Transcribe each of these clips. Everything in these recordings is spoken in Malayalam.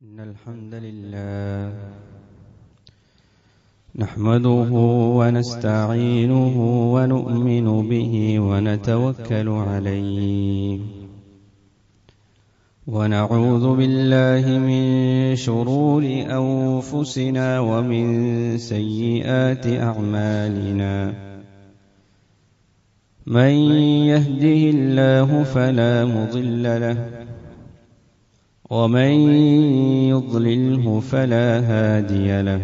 إن الحمد لله نحمده ونستعينه ونؤمن به ونتوكل عليه ونعوذ بالله من شرور أنفسنا ومن سيئات أعمالنا من يهده الله فلا مضل له ومن يضلله فلا هادي له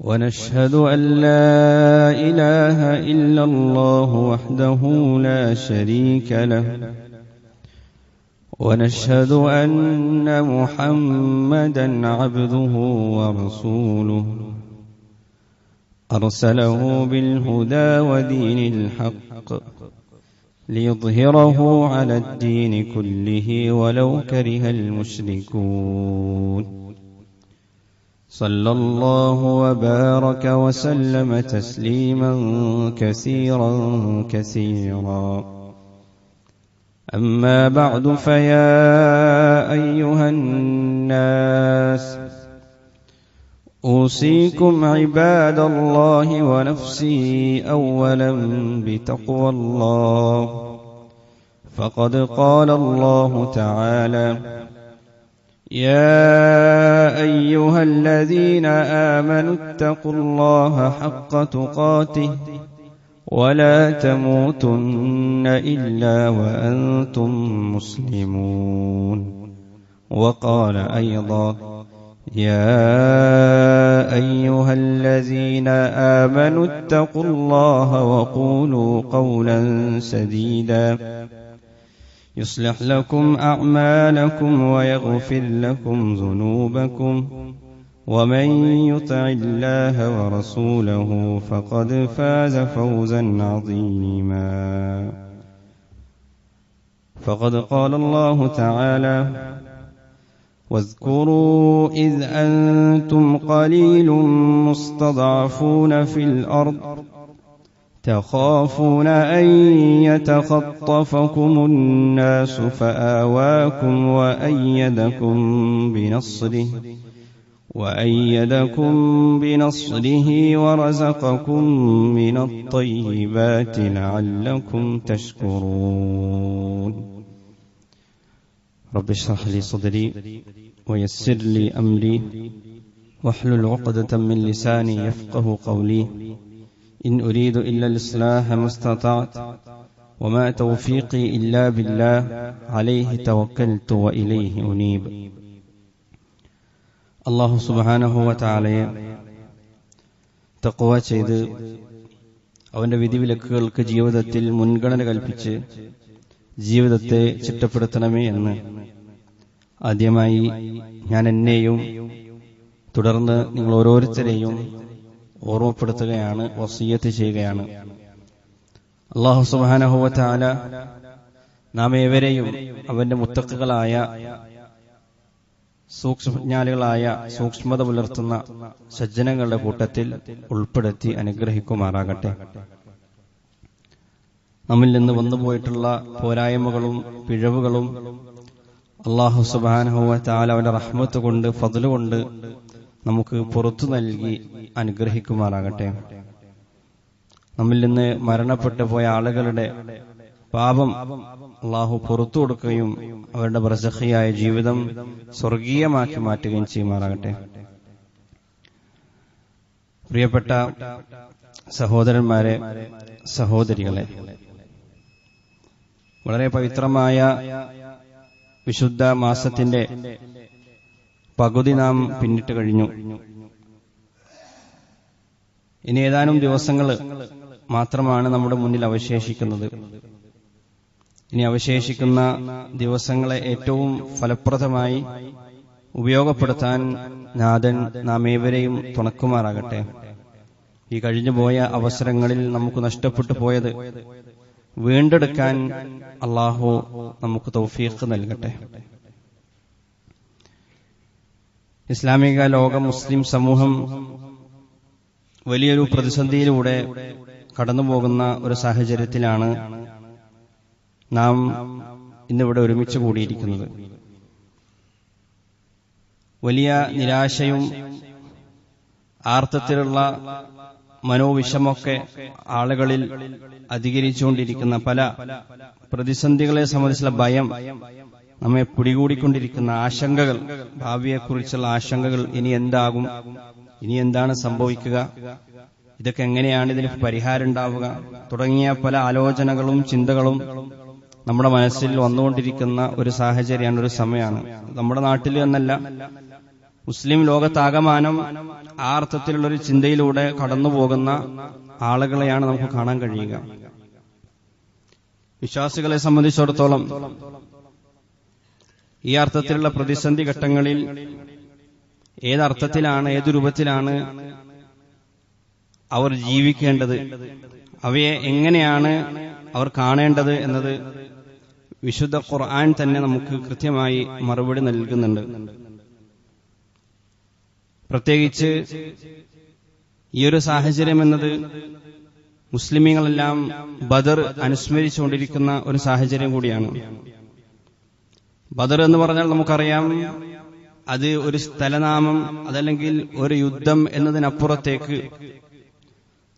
ونشهد أن لا إله إلا الله وحده لا شريك له ونشهد أن محمدا عبده ورسوله أرسله بالهدى ودين الحق ليظهره على الدين كله ولو كره المشركون صلى الله وبارك وسلم تسليما كثيرا كثيرا أما بعد فيا أيها الناس أوصيكم عباد الله ونفسي أولا بتقوى الله فقد قال الله تعالى يا أيها الذين آمنوا اتقوا الله حق تقاته ولا تموتن إلا وأنتم مسلمون وقال أيضا يا أيها الذين آمنوا اتقوا الله وقولوا قولا سديدا يصلح لكم أعمالكم ويغفر لكم ذنوبكم ومن يطع الله ورسوله فقد فاز فوزا عظيما فقد قال الله تعالى واذكروا إذ أنتم قليل مستضعفون في الأرض تخافون أن يتخطفكم الناس فآواكم وأيدكم بنصره ورزقكم من الطيبات لعلكم تشكرون رب اشرح لي صدري ويسر لي أمري واحلل عقدة من لساني يفقه قولي إن أريد إلا الإصلاح ما استطعت وما توفيقي إلا بالله عليه توكلت وإليه أنيب അല്ലാഹു സുബ്ഹാനഹു വ തആലയെ തഖ്വ ചെയ്ത് അവന്റെ വിധിവിലക്കുകൾക്ക് ജീവിതത്തിൽ മുൻഗണന കൽപ്പിച്ച് ജീവിതത്തെ ചിട്ടപ്പെടുത്തണമേ എന്ന് ആദ്യമായി ഞാൻ എന്നെയും തുടർന്ന് നിങ്ങൾ ഓരോരുത്തരെയും ഓർമ്മപ്പെടുത്തുകയാണ്, വസിയ്യത്ത് ചെയ്യുകയാണ്. അല്ലാഹു സുബ്ഹാനഹു വ തആല നാം ഏവരെയും അവന്റെ മുത്തഖികളായ സൂക്ഷ്മജ്ഞാനികളായ സൂക്ഷ്മത പുലർത്തുന്ന സജ്ജനങ്ങളുടെ കൂട്ടത്തിൽ ഉൾപ്പെടുത്തി അനുഗ്രഹിക്കുമാറാകട്ടെ. നമ്മിൽ നിന്ന് വന്നുപോയിട്ടുള്ള പോരായ്മകളും പിഴവുകളും അല്ലാഹു സുബ്ഹാനഹു വ തആല അവന്റെ റഹ്മത്ത് കൊണ്ട് ഫദ്ല് കൊണ്ട് നമുക്ക് പുറത്തു നൽകി അനുഗ്രഹിക്കുമാറാകട്ടെ. നമ്മിൽ നിന്ന് മരണപ്പെട്ടു പോയ ആളുകളുടെ പാപം അല്ലാഹു പുറത്തു കൊടുക്കുകയും അവരുടെ ബർസഖിയായ ജീവിതം സ്വർഗീയമാക്കി മാറ്റുകയും ചെയ്യുമാറാകട്ടെ. പ്രിയപ്പെട്ട സഹോദരന്മാരെ, സഹോദരികളെ, വളരെ പവിത്രമായ വിശുദ്ധ മാസത്തിന്റെ പകുതി നാം പിന്നിട്ട് കഴിഞ്ഞു. ഇനി ഏതാനും ദിവസങ്ങൾ മാത്രമാണ് നമ്മുടെ മുന്നിൽ അവശേഷിക്കുന്നത്. ഇനി അവശേഷിക്കുന്ന ദിവസങ്ങളെ ഏറ്റവും ഫലപ്രദമായി ഉപയോഗപ്പെടുത്താൻ നാഥൻ നാം ഏവരെയും തുണക്കുമാറാകട്ടെ. ഈ കഴിഞ്ഞുപോയ അവസരങ്ങളിൽ നമുക്ക് നഷ്ടപ്പെട്ടു പോയത് വീണ്ടെടുക്കാൻ അല്ലാഹു നമുക്ക് തൗഫീഖ് നൽകട്ടെ. ഇസ്ലാമിക ലോകം, മുസ്ലിം സമൂഹം വലിയൊരു പ്രതിസന്ധിയിലൂടെ കടന്നുപോകുന്ന ഒരു സാഹചര്യത്തിലാണ് നാം ഇന്നിവിടെ ഒരുമിച്ച് കൂടിയിരിക്കുന്നത്. വലിയ നിരാശയും ആർത്തത്തിലുള്ള മനോവിഷമൊക്കെ ആളുകളിൽ അധികരിച്ചുകൊണ്ടിരിക്കുന്ന പല പ്രതിസന്ധികളെ സംബന്ധിച്ചുള്ള ഭയം, നമ്മെ പിടികൂടിക്കൊണ്ടിരിക്കുന്ന ആശങ്കകൾ, ഭാവിയെക്കുറിച്ചുള്ള ആശങ്കകൾ, ഇനി എന്താകും, ഇനി എന്താണ് സംഭവിക്കുക, ഇതൊക്കെ എങ്ങനെയാണ് ഇതിന് പരിഹാരം ഉണ്ടാവുക തുടങ്ങിയ പല ആലോചനകളും ചിന്തകളും നമ്മുടെ മനസ്സിൽ വന്നുകൊണ്ടിരിക്കുന്ന ഒരു സാഹചര്യമാണ്, ഒരു സമയമാണ്. നമ്മുടെ നാട്ടിൽ എന്നല്ല, മുസ്ലിം ലോകത്താകമാനം ആ അർത്ഥത്തിലുള്ളൊരു ചിന്തയിലൂടെ കടന്നുപോകുന്ന ആളുകളെയാണ് നമുക്ക് കാണാൻ കഴിയുക. വിശ്വാസികളെ സംബന്ധിച്ചിടത്തോളം ഈ അർത്ഥത്തിലുള്ള പ്രതിസന്ധി ഘട്ടങ്ങളിൽ ഏതർത്ഥത്തിലാണ്, ഏതു രൂപത്തിലാണ് അവർ ജീവിക്കേണ്ടത്, അവയെ എങ്ങനെയാണ് അവർ കാണേണ്ടത് എന്നത് വിശുദ്ധ ഖുർആൻ തന്നെ നമുക്ക് കൃത്യമായി മറുപടി നൽകുന്നുണ്ട്. പ്രത്യേകിച്ച് ഈ ഒരു സാഹചര്യം എന്നത് മുസ്ലിമീങ്ങളെല്ലാം ബദർ അനുസ്മരിച്ചുകൊണ്ടിരിക്കുന്ന ഒരു സാഹചര്യം കൂടിയാണ്. ബദർ എന്ന് പറഞ്ഞാൽ നമുക്കറിയാം, അത് ഒരു സ്ഥലനാമം, അതല്ലെങ്കിൽ ഒരു യുദ്ധം എന്നതിനപ്പുറത്തേക്ക്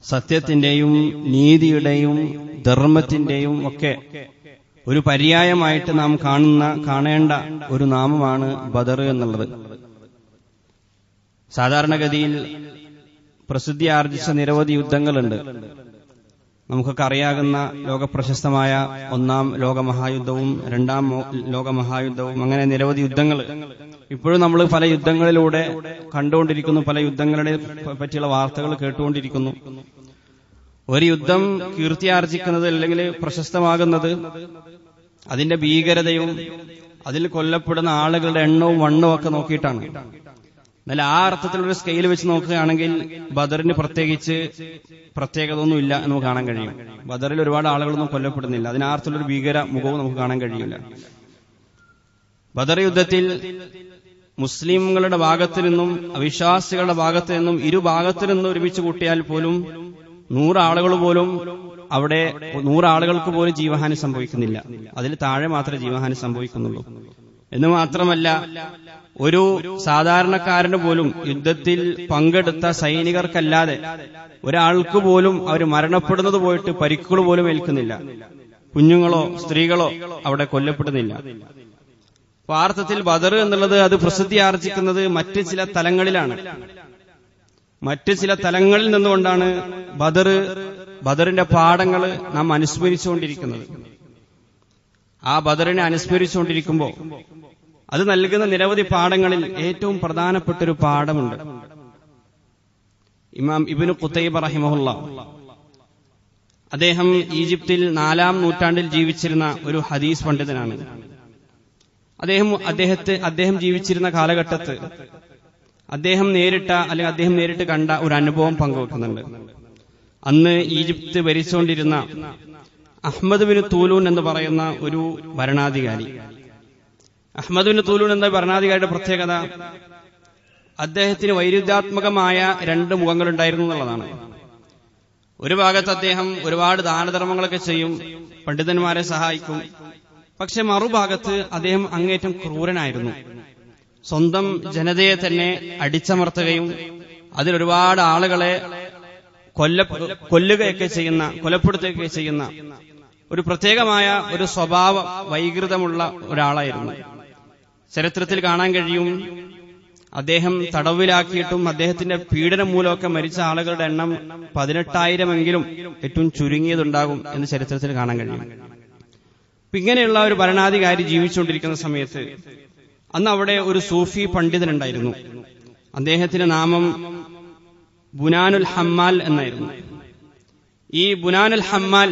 സത്യത്തിന്റെയും നീതിയുടെയും ധർമ്മത്തിന്റെയും ഒക്കെ ഒരു പര്യായമായിട്ട് നാം കാണേണ്ട ഒരു നാമമാണ് ബദർ എന്നുള്ളത്. സാധാരണഗതിയിൽ പ്രസിദ്ധി ആർജിച്ച നിരവധി യുദ്ധങ്ങളുണ്ട്. നമുക്കൊക്കെ അറിയാവുന്ന ലോകപ്രശസ്തമായ ഒന്നാം ലോകമഹായുദ്ധവും രണ്ടാം ലോകമഹായുദ്ധവും, അങ്ങനെ നിരവധി യുദ്ധങ്ങൾ ഇപ്പോഴും നമ്മൾ പല യുദ്ധങ്ങളിലൂടെ കണ്ടുകൊണ്ടിരിക്കുന്നു, പല യുദ്ധങ്ങളെ പറ്റിയുള്ള വാർത്തകൾ കേട്ടുകൊണ്ടിരിക്കുന്നു. ഒരു യുദ്ധം കീർത്തിയാർജിക്കുന്നത് അല്ലെങ്കിൽ പ്രശസ്തമാകുന്നത് അതിന്റെ ഭീകരതയും അതിൽ കൊല്ലപ്പെടുന്ന ആളുകളുടെ എണ്ണവും വണ്ണവും ഒക്കെ നോക്കിയിട്ടാണ്. എന്നാൽ ആ അർത്ഥത്തിലൊരു സ്കെയിൽ വെച്ച് നോക്കുകയാണെങ്കിൽ ബദറിന് പ്രത്യേകിച്ച് പ്രത്യേകത ഒന്നും ഇല്ല എന്ന് നമുക്ക് കാണാൻ കഴിയും. ബദറിൽ ഒരുപാട് ആളുകളൊന്നും കൊല്ലപ്പെടുന്നില്ല, അതിനർത്ഥത്തിലൊരു ഭീകര മുഖവും നമുക്ക് കാണാൻ കഴിയില്ല. ബദർ യുദ്ധത്തിൽ മുസ്ലിംകളുടെ ഭാഗത്തു നിന്നും അവിശ്വാസികളുടെ ഭാഗത്തു നിന്നും ഇരുഭാഗത്തു നിന്നും ഒരുമിച്ച് കൂട്ടിയാൽ പോലും 100 ആളുകൾ പോലും അവിടെ 100 ആളുകൾക്ക് പോലും ജീവഹാനി സംഭവിക്കുന്നില്ല. അതിൽ താഴെ മാത്രമേ ജീവഹാനി സംഭവിക്കുന്നുള്ളൂ. എന്ന് മാത്രമല്ല, ഒരു സാധാരണക്കാരന് പോലും യുദ്ധത്തിൽ പങ്കെടുത്ത സൈനികർക്കല്ലാതെ ഒരാൾക്ക് പോലും അവർ മരണപ്പെടുന്നത് പോയിട്ട് പരിക്കുകൾ പോലും ഏൽക്കുന്നില്ല. കുഞ്ഞുങ്ങളോ സ്ത്രീകളോ അവിടെ കൊല്ലപ്പെടുന്നില്ല. അർത്ഥത്തിൽ ബദർ എന്നുള്ളത് അത് പ്രസിദ്ധി ആർജിക്കുന്നത് മറ്റ് ചില തലങ്ങളിലാണ്. മറ്റ് ചില തലങ്ങളിൽ നിന്നുകൊണ്ടാണ് ബദറിന്റെ പാഠങ്ങൾ നാം അനുസ്മരിച്ചുകൊണ്ടിരിക്കുന്നത്. ആ ബദറിനെ അനുസ്മരിച്ചുകൊണ്ടിരിക്കുമ്പോൾ അത് നൽകുന്ന നിരവധി പാഠങ്ങളിൽ ഏറ്റവും പ്രധാനപ്പെട്ടൊരു പാഠമുണ്ട്. ഇമാം ഇബ്നു ഖുതൈബ റഹിമഹുല്ലാ, അദ്ദേഹം ഈജിപ്തിൽ 4-ാം നൂറ്റാണ്ടിൽ ജീവിച്ചിരുന്ന ഒരു ഹദീസ് പണ്ഡിതനാണ്. അദ്ദേഹം ജീവിച്ചിരുന്ന കാലഘട്ടത്ത് അദ്ദേഹം നേരിട്ട് കണ്ട ഒരു അനുഭവം പങ്കുവെക്കുന്നുണ്ട്. അന്ന് ഈജിപ്ത് ഭരിച്ചുകൊണ്ടിരുന്ന അഹ്മദ് ബിൻ തൂലൂൻ എന്ന് പറയുന്ന ഒരു ഭരണാധികാരി. അഹ്മദ് ബിൻ തൂലൂൻ എന്ന ഭരണാധികാരിയുടെ പ്രത്യേകത, അദ്ദേഹത്തിന് വൈരുദ്ധ്യാത്മകമായ 2 മുഖങ്ങളുണ്ടായിരുന്നു എന്നുള്ളതാണ്. ഒരു ഭാഗത്ത് അദ്ദേഹം ഒരുപാട് ദാനധർമ്മങ്ങളൊക്കെ ചെയ്യും, പണ്ഡിതന്മാരെ സഹായിക്കും. പക്ഷെ മറുഭാഗത്ത് അദ്ദേഹം അങ്ങേറ്റം ക്രൂരനായിരുന്നു. സ്വന്തം ജനതയെ തന്നെ അടിച്ചമർത്തുകയും അതിലൊരുപാട് ആളുകളെ കൊലപ്പെടുത്തുകയൊക്കെ ചെയ്യുന്ന ഒരു പ്രത്യേകമായ ഒരു സ്വഭാവ വൈകൃതമുള്ള ഒരാളായിരുന്നു. ചരിത്രത്തിൽ കാണാൻ കഴിയും, അദ്ദേഹം തടവിലാക്കിയിട്ടും അദ്ദേഹത്തിന്റെ പീഡനം മൂലമൊക്കെ മരിച്ച ആളുകളുടെ എണ്ണം 18,000 ഏറ്റവും ചുരുങ്ങിയതുണ്ടാകും എന്ന് ചരിത്രത്തിൽ കാണാൻ കഴിയും. ഇങ്ങനെയുള്ള ഒരു ഭരണാധികാരി ജീവിച്ചുകൊണ്ടിരിക്കുന്ന സമയത്ത് അന്ന് അവിടെ ഒരു സൂഫി പണ്ഡിതനുണ്ടായിരുന്നു. അദ്ദേഹത്തിന്റെ നാമം ബുനാനുൽ ഹമ്മാൽ എന്നായിരുന്നു. ഈ ബുനാനുൽ ഹമ്മാൽ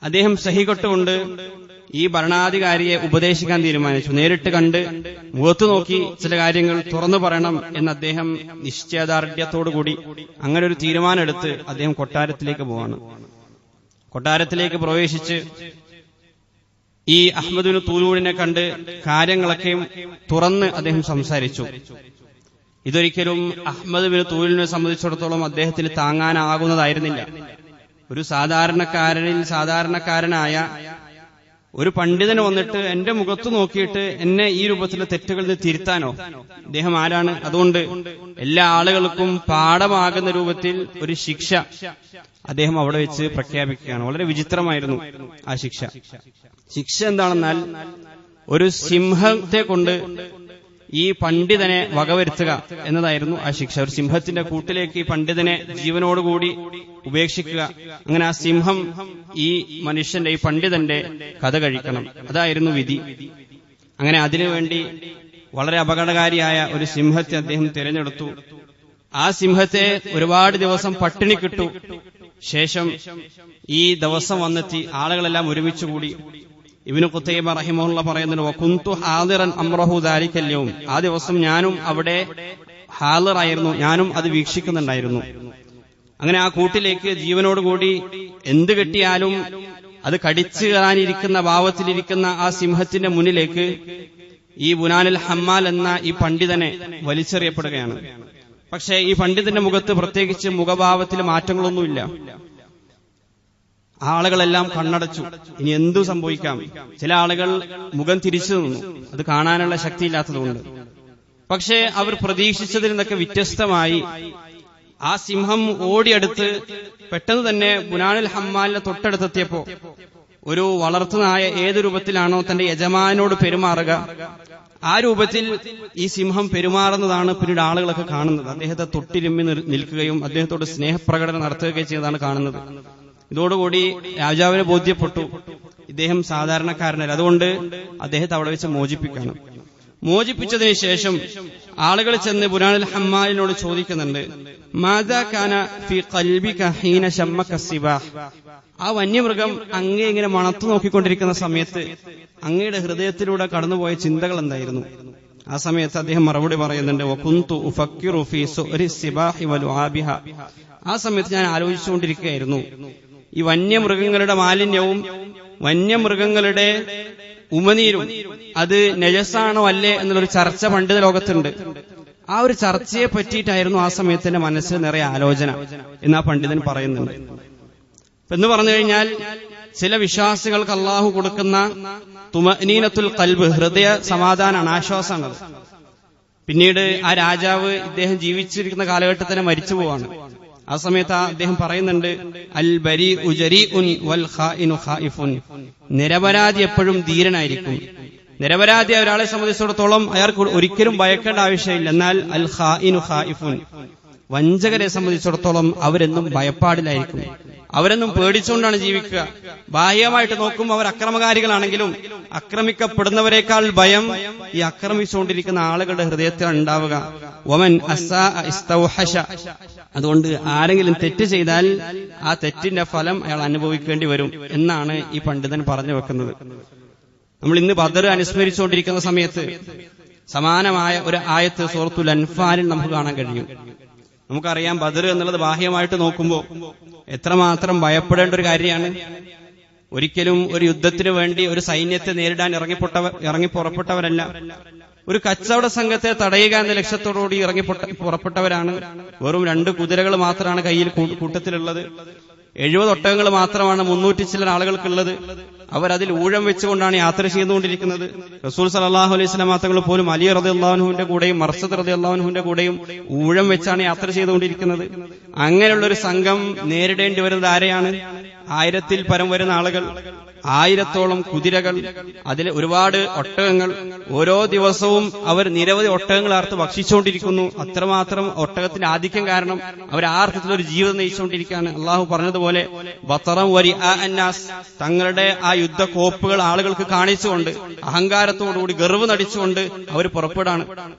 അദ്ദേഹം സഹികൊട്ടുകൊണ്ട് ഈ ഭരണാധികാരിയെ ഉപദേശിക്കാൻ തീരുമാനിച്ചു. നേരിട്ട് കണ്ട് മുഖത്തു നോക്കി ചില കാര്യങ്ങൾ തുറന്നു പറയണം എന്ന് അദ്ദേഹം നിശ്ചയദാർഢ്യത്തോടുകൂടി അങ്ങനെ ഒരു തീരുമാനമെടുത്ത് അദ്ദേഹം കൊട്ടാരത്തിലേക്ക് പോവാണ്. കൊട്ടാരത്തിലേക്ക് പ്രവേശിച്ച് ഈ അഹ്മദ് ബിൻ തൂലൂനിനെ കണ്ട് കാര്യങ്ങളൊക്കെയും തുറന്ന് അദ്ദേഹം സംസാരിച്ചു. ഇതൊരിക്കലും അഹ്മദ് ബിൻ തൂലൂനെ സംബന്ധിച്ചിടത്തോളം അദ്ദേഹത്തിന് താങ്ങാനാകുന്നതായിരുന്നില്ല. ഒരു സാധാരണക്കാരനായ ഒരു പണ്ഡിതന് വന്നിട്ട് എന്റെ മുഖത്ത് നോക്കിയിട്ട് എന്നെ ഈ രൂപത്തിലെ തെറ്റുകളിൽ നിന്ന് തിരുത്താനോ? അദ്ദേഹം ആരാണ്? അതുകൊണ്ട് എല്ലാ ആളുകൾക്കും പാഠമാകുന്ന രൂപത്തിൽ ഒരു ശിക്ഷ അദ്ദേഹം അവിടെ വെച്ച് പ്രഖ്യാപിക്കുകയാണ്. വളരെ വിചിത്രമായിരുന്നു ആ ശിക്ഷ. ശിക്ഷ എന്താണെന്നാൽ, ഒരു സിംഹത്തെ കൊണ്ട് ഈ പണ്ഡിതനെ വകവരുത്തുക എന്നതായിരുന്നു ആ ശിക്ഷ. ഒരു സിംഹത്തിന്റെ കൂട്ടിലേക്ക് ഈ പണ്ഡിതനെ ജീവനോടുകൂടി ഉപേക്ഷിക്കുക. അങ്ങനെ ആ സിംഹം ഈ മനുഷ്യന്റെ, ഈ പണ്ഡിതന്റെ കഥ കഴിക്കണം. അതായിരുന്നു വിധി. അങ്ങനെ അതിനുവേണ്ടി വളരെ അപകടകാരിയായ ഒരു സിംഹത്തെ അദ്ദേഹം തിരഞ്ഞെടുത്തു. ആ സിംഹത്തെ ഒരുപാട് ദിവസം പട്ടിണിക്കിട്ടു. ശേഷം ഈ ദിവസം വന്നെത്തി. ആളുകളെല്ലാം ഒരുമിച്ചുകൂടി. ഇബ്നു ഖുതൈബ റഹിമഹുള്ള പറയുന്നുണ്ട്, വകുന്തു ഹാദിറൻ അംറഹു ദാലിക്കൽ യൗം. ആ ദിവസം ഞാനും അവിടെ ഹാദിറായിരുന്നു, ഞാനും അത് വീക്ഷിക്കുന്നുണ്ടായിരുന്നു. അങ്ങനെ ആ കൂട്ടിലേക്ക് ജീവനോടുകൂടി എന്ത് കിട്ടിയാലും അത് കടിച്ചു കയറാനിരിക്കുന്ന ഭാവത്തിലിരിക്കുന്ന ആ സിംഹത്തിന്റെ മുന്നിലേക്ക് ഈ ബുനാനുൽ ഹമ്മാൽ എന്ന ഈ പണ്ഡിതനെ വലിച്ചെറിയപ്പെടുകയാണ്. പക്ഷേ ഈ പണ്ഡിതന്റെ മുഖത്ത് പ്രത്യേകിച്ച് മുഖഭാവത്തിൽ മാറ്റങ്ങളൊന്നുമില്ല. ആളുകളെല്ലാം കണ്ണടച്ചു. ഇനി എന്തു സംഭവിക്കാം? ചില ആളുകൾ മുഖം തിരിച്ചു നിന്നു, അത് കാണാനുള്ള ശക്തിയില്ലാത്തതുകൊണ്ട്. പക്ഷേ അവർ പ്രതീക്ഷിച്ചതിൽ നിന്നൊക്കെ വ്യത്യസ്തമായി ആ സിംഹം ഓടിയെടുത്ത് പെട്ടെന്ന് തന്നെ ബുനാനുൽ ഹമ്മാലിന്റെ തൊട്ടടുത്തെത്തിയപ്പോ ഒരു വളർത്തുനായ ഏത് രൂപത്തിലാണോ തന്റെ യജമാനോട് പെരുമാറുക, ആ രൂപത്തിൽ ഈ സിംഹം പെരുമാറുന്നതാണ് പിന്നീട് ആളുകളൊക്കെ കാണുന്നത്. അദ്ദേഹത്തെ തൊട്ടിരുമ്മി നിൽക്കുകയും അദ്ദേഹത്തോട് സ്നേഹപ്രകടനം നടത്തുകയും ചെയ്തതാണ് കാണുന്നത്. ഇതോടുകൂടി രാജാവിനെ ബോധ്യപ്പെട്ടു, ഇദ്ദേഹം സാധാരണക്കാരനല്ല. അതുകൊണ്ട് അദ്ദേഹത്തെ അവിടെ വെച്ച് മോചിപ്പിക്കണം. മോചിപ്പിച്ചതിന് ശേഷം ആളുകൾ ചെന്ന് ബുനാനുൽ ഹമ്മാലിനോട് ചോദിക്കുന്നുണ്ട്, മാദാ കാന ഫീ ഖൽബിക ഹീന ശമ്മക സിബാഹ്. ആ വന്യമൃഗം അങ്ങേ ഇങ്ങനെ മണത്തു നോക്കിക്കൊണ്ടിരിക്കുന്ന സമയത്ത് അങ്ങയുടെ ഹൃദയത്തിലൂടെ കടന്നുപോയ ചിന്തകൾ എന്തായിരുന്നു? ആ സമയത്ത് അദ്ദേഹം മറുപടി പറയുന്നുണ്ട്, വകുന്തു ഉഫക്കിറു ഫീ സുഅരി സിബാഹി വലുആബിഹ. ആ സമയത്ത് ഞാൻ ആലോചിച്ചുകൊണ്ടിരിക്കുകയായിരുന്നു, ഈ വന്യമൃഗങ്ങളുടെ മാലിന്യവും വന്യമൃഗങ്ങളുടെ ഉമനീരും അത് നജസാണോ അല്ലേ എന്നുള്ളൊരു ചർച്ച പണ്ഡിത ലോകത്തുണ്ട്. ആ ഒരു ചർച്ചയെ പറ്റിയിട്ടായിരുന്നു ആ സമയത്ത് എന്റെ മനസ്സിൽ നിറയെ ആലോചന എന്ന് ആ പണ്ഡിതൻ പറയുന്നുണ്ട്. എന്ന് പറഞ്ഞു കഴിഞ്ഞാൽ, ചില വിശ്വാസികൾക്ക് അള്ളാഹു കൊടുക്കുന്ന തുമഅനീനത്തുൽ ഖൽബ്, ഹൃദയ സമാധാനാണ്, ആശ്വാസമാണ്. പിന്നീട് ആ രാജാവ് ഇദ്ദേഹം ജീവിച്ചിരിക്കുന്ന കാലഘട്ടത്തിൽ തന്നെ മരിച്ചു പോവാണ്. ആ സമയത്ത് അദ്ദേഹം പറയുന്നുണ്ട്, അൽ ബരീഉ ജരീഉൻ വൽ ഖായിനു ഖായിഫുൻ. നിരപരാധി എപ്പോഴും ധീരനായിരിക്കും. നിരപരാധി ഒരാളെ സംബന്ധിച്ചിടത്തോളം അയാൾക്ക് ഒരിക്കലും ഭയക്കേണ്ട ആവശ്യമില്ല. എന്നാൽ അൽ ഖായിനു ഖായിഫുൻ, വഞ്ചകരെ സംബന്ധിച്ചിടത്തോളം അവരെന്നും ഭയപ്പാടിലായിരിക്കും. അവരെന്നും പേടിച്ചുകൊണ്ടാണ് ജീവിക്കുക. ബാഹ്യമായിട്ട് നോക്കുമ്പോൾ അവർ അക്രമകാരികളാണെങ്കിലും ആക്രമിക്കപ്പെടുന്നവരെക്കാൾ ഭയം ഈ ആക്രമിച്ചുകൊണ്ടിരിക്കുന്ന ആളുകളുടെ ഹൃദയത്തിലാണ് ഉണ്ടാവുക. വമൻ അസ്സാ ഇസ്തൗഹശ. അതുകൊണ്ട് ആരെങ്കിലും തെറ്റ് ചെയ്താൽ ആ തെറ്റിന്റെ ഫലം അയാൾ അനുഭവിക്കേണ്ടി വരും എന്നാണ് ഈ പണ്ഡിതൻ പറഞ്ഞു വെക്കുന്നത്. നമ്മൾ ഇന്ന് ബദർ അനുസ്മരിച്ചുകൊണ്ടിരിക്കുന്ന സമയത്ത് സമാനമായ ഒരു ആയത്ത് സൂറത്തുൽ അൻഫാലിൽ നമുക്ക് കാണാൻ കഴിയും. നമുക്കറിയാം, ബദർ എന്നുള്ളത് ബാഹ്യമായിട്ട് നോക്കുമ്പോൾ എത്രമാത്രം ഭയപ്പെടേണ്ട ഒരു കാര്യമാണ്. ഒരിക്കലും ഒരു യുദ്ധത്തിന് വേണ്ടി ഒരു സൈന്യത്തെ നേരിടാൻ ഇറങ്ങി പുറപ്പെട്ടവരല്ല. ഒരു കച്ചവട സംഘത്തെ തടയുക എന്ന ലക്ഷ്യത്തോടുകൂടി പുറപ്പെട്ടവരാണ്. വെറും 2 കുതിരകൾ മാത്രമാണ് കയ്യിൽ കൂട്ടത്തിലുള്ളത്. 70 ഒട്ടകങ്ങൾ മാത്രമാണ് 300 ചില്ലർ ആളുകൾക്കുള്ളത്. അവരതിൽ ഊഴം വെച്ചുകൊണ്ടാണ് യാത്ര ചെയ്തുകൊണ്ടിരിക്കുന്നത്. റസൂൽ സല്ലല്ലാഹു അലൈഹി വസല്ലം തങ്ങൾ പോലും അലി റളിയല്ലാഹു അൻഹുവിന്റെ കൂടെയും മർസദ് റളിയല്ലാഹു അൻഹുവിന്റെ കൂടെയും ഊഴം വെച്ചാണ് യാത്ര ചെയ്തുകൊണ്ടിരിക്കുന്നത്. അങ്ങനെയുള്ള ഒരു സംഘം നേരിടേണ്ടി വരുന്നത് ആരെയാണ്? 1000-ൽ പരം വരുന്ന ആളുകൾ, 1000-ഓളം കുതിരകൾ, അതിൽ ഒരുപാട് ഒട്ടകങ്ങൾ. ഓരോ ദിവസവും അവർ നിരവധി ഒട്ടകങ്ങൾ അറുത്ത് ഭക്ഷിച്ചുകൊണ്ടിരിക്കുന്നു. അത്രമാത്രം ഒട്ടകത്തിന്റെ ആധിക്യം കാരണം അവർ ആ അർത്ഥത്തിലൊരു ജീവിതം നയിച്ചുകൊണ്ടിരിക്കുകയാണ്. അള്ളാഹു പറഞ്ഞതുപോലെ ബത്തറം വരി അന്നാസ്, തങ്ങളുടെ ആ യുദ്ധക്കോപ്പുകൾ ആളുകൾക്ക് കാണിച്ചുകൊണ്ട് അഹങ്കാരത്തോടുകൂടി ഗർവ് നടിച്ചുകൊണ്ട് അവർ പുറപ്പെടാണ്.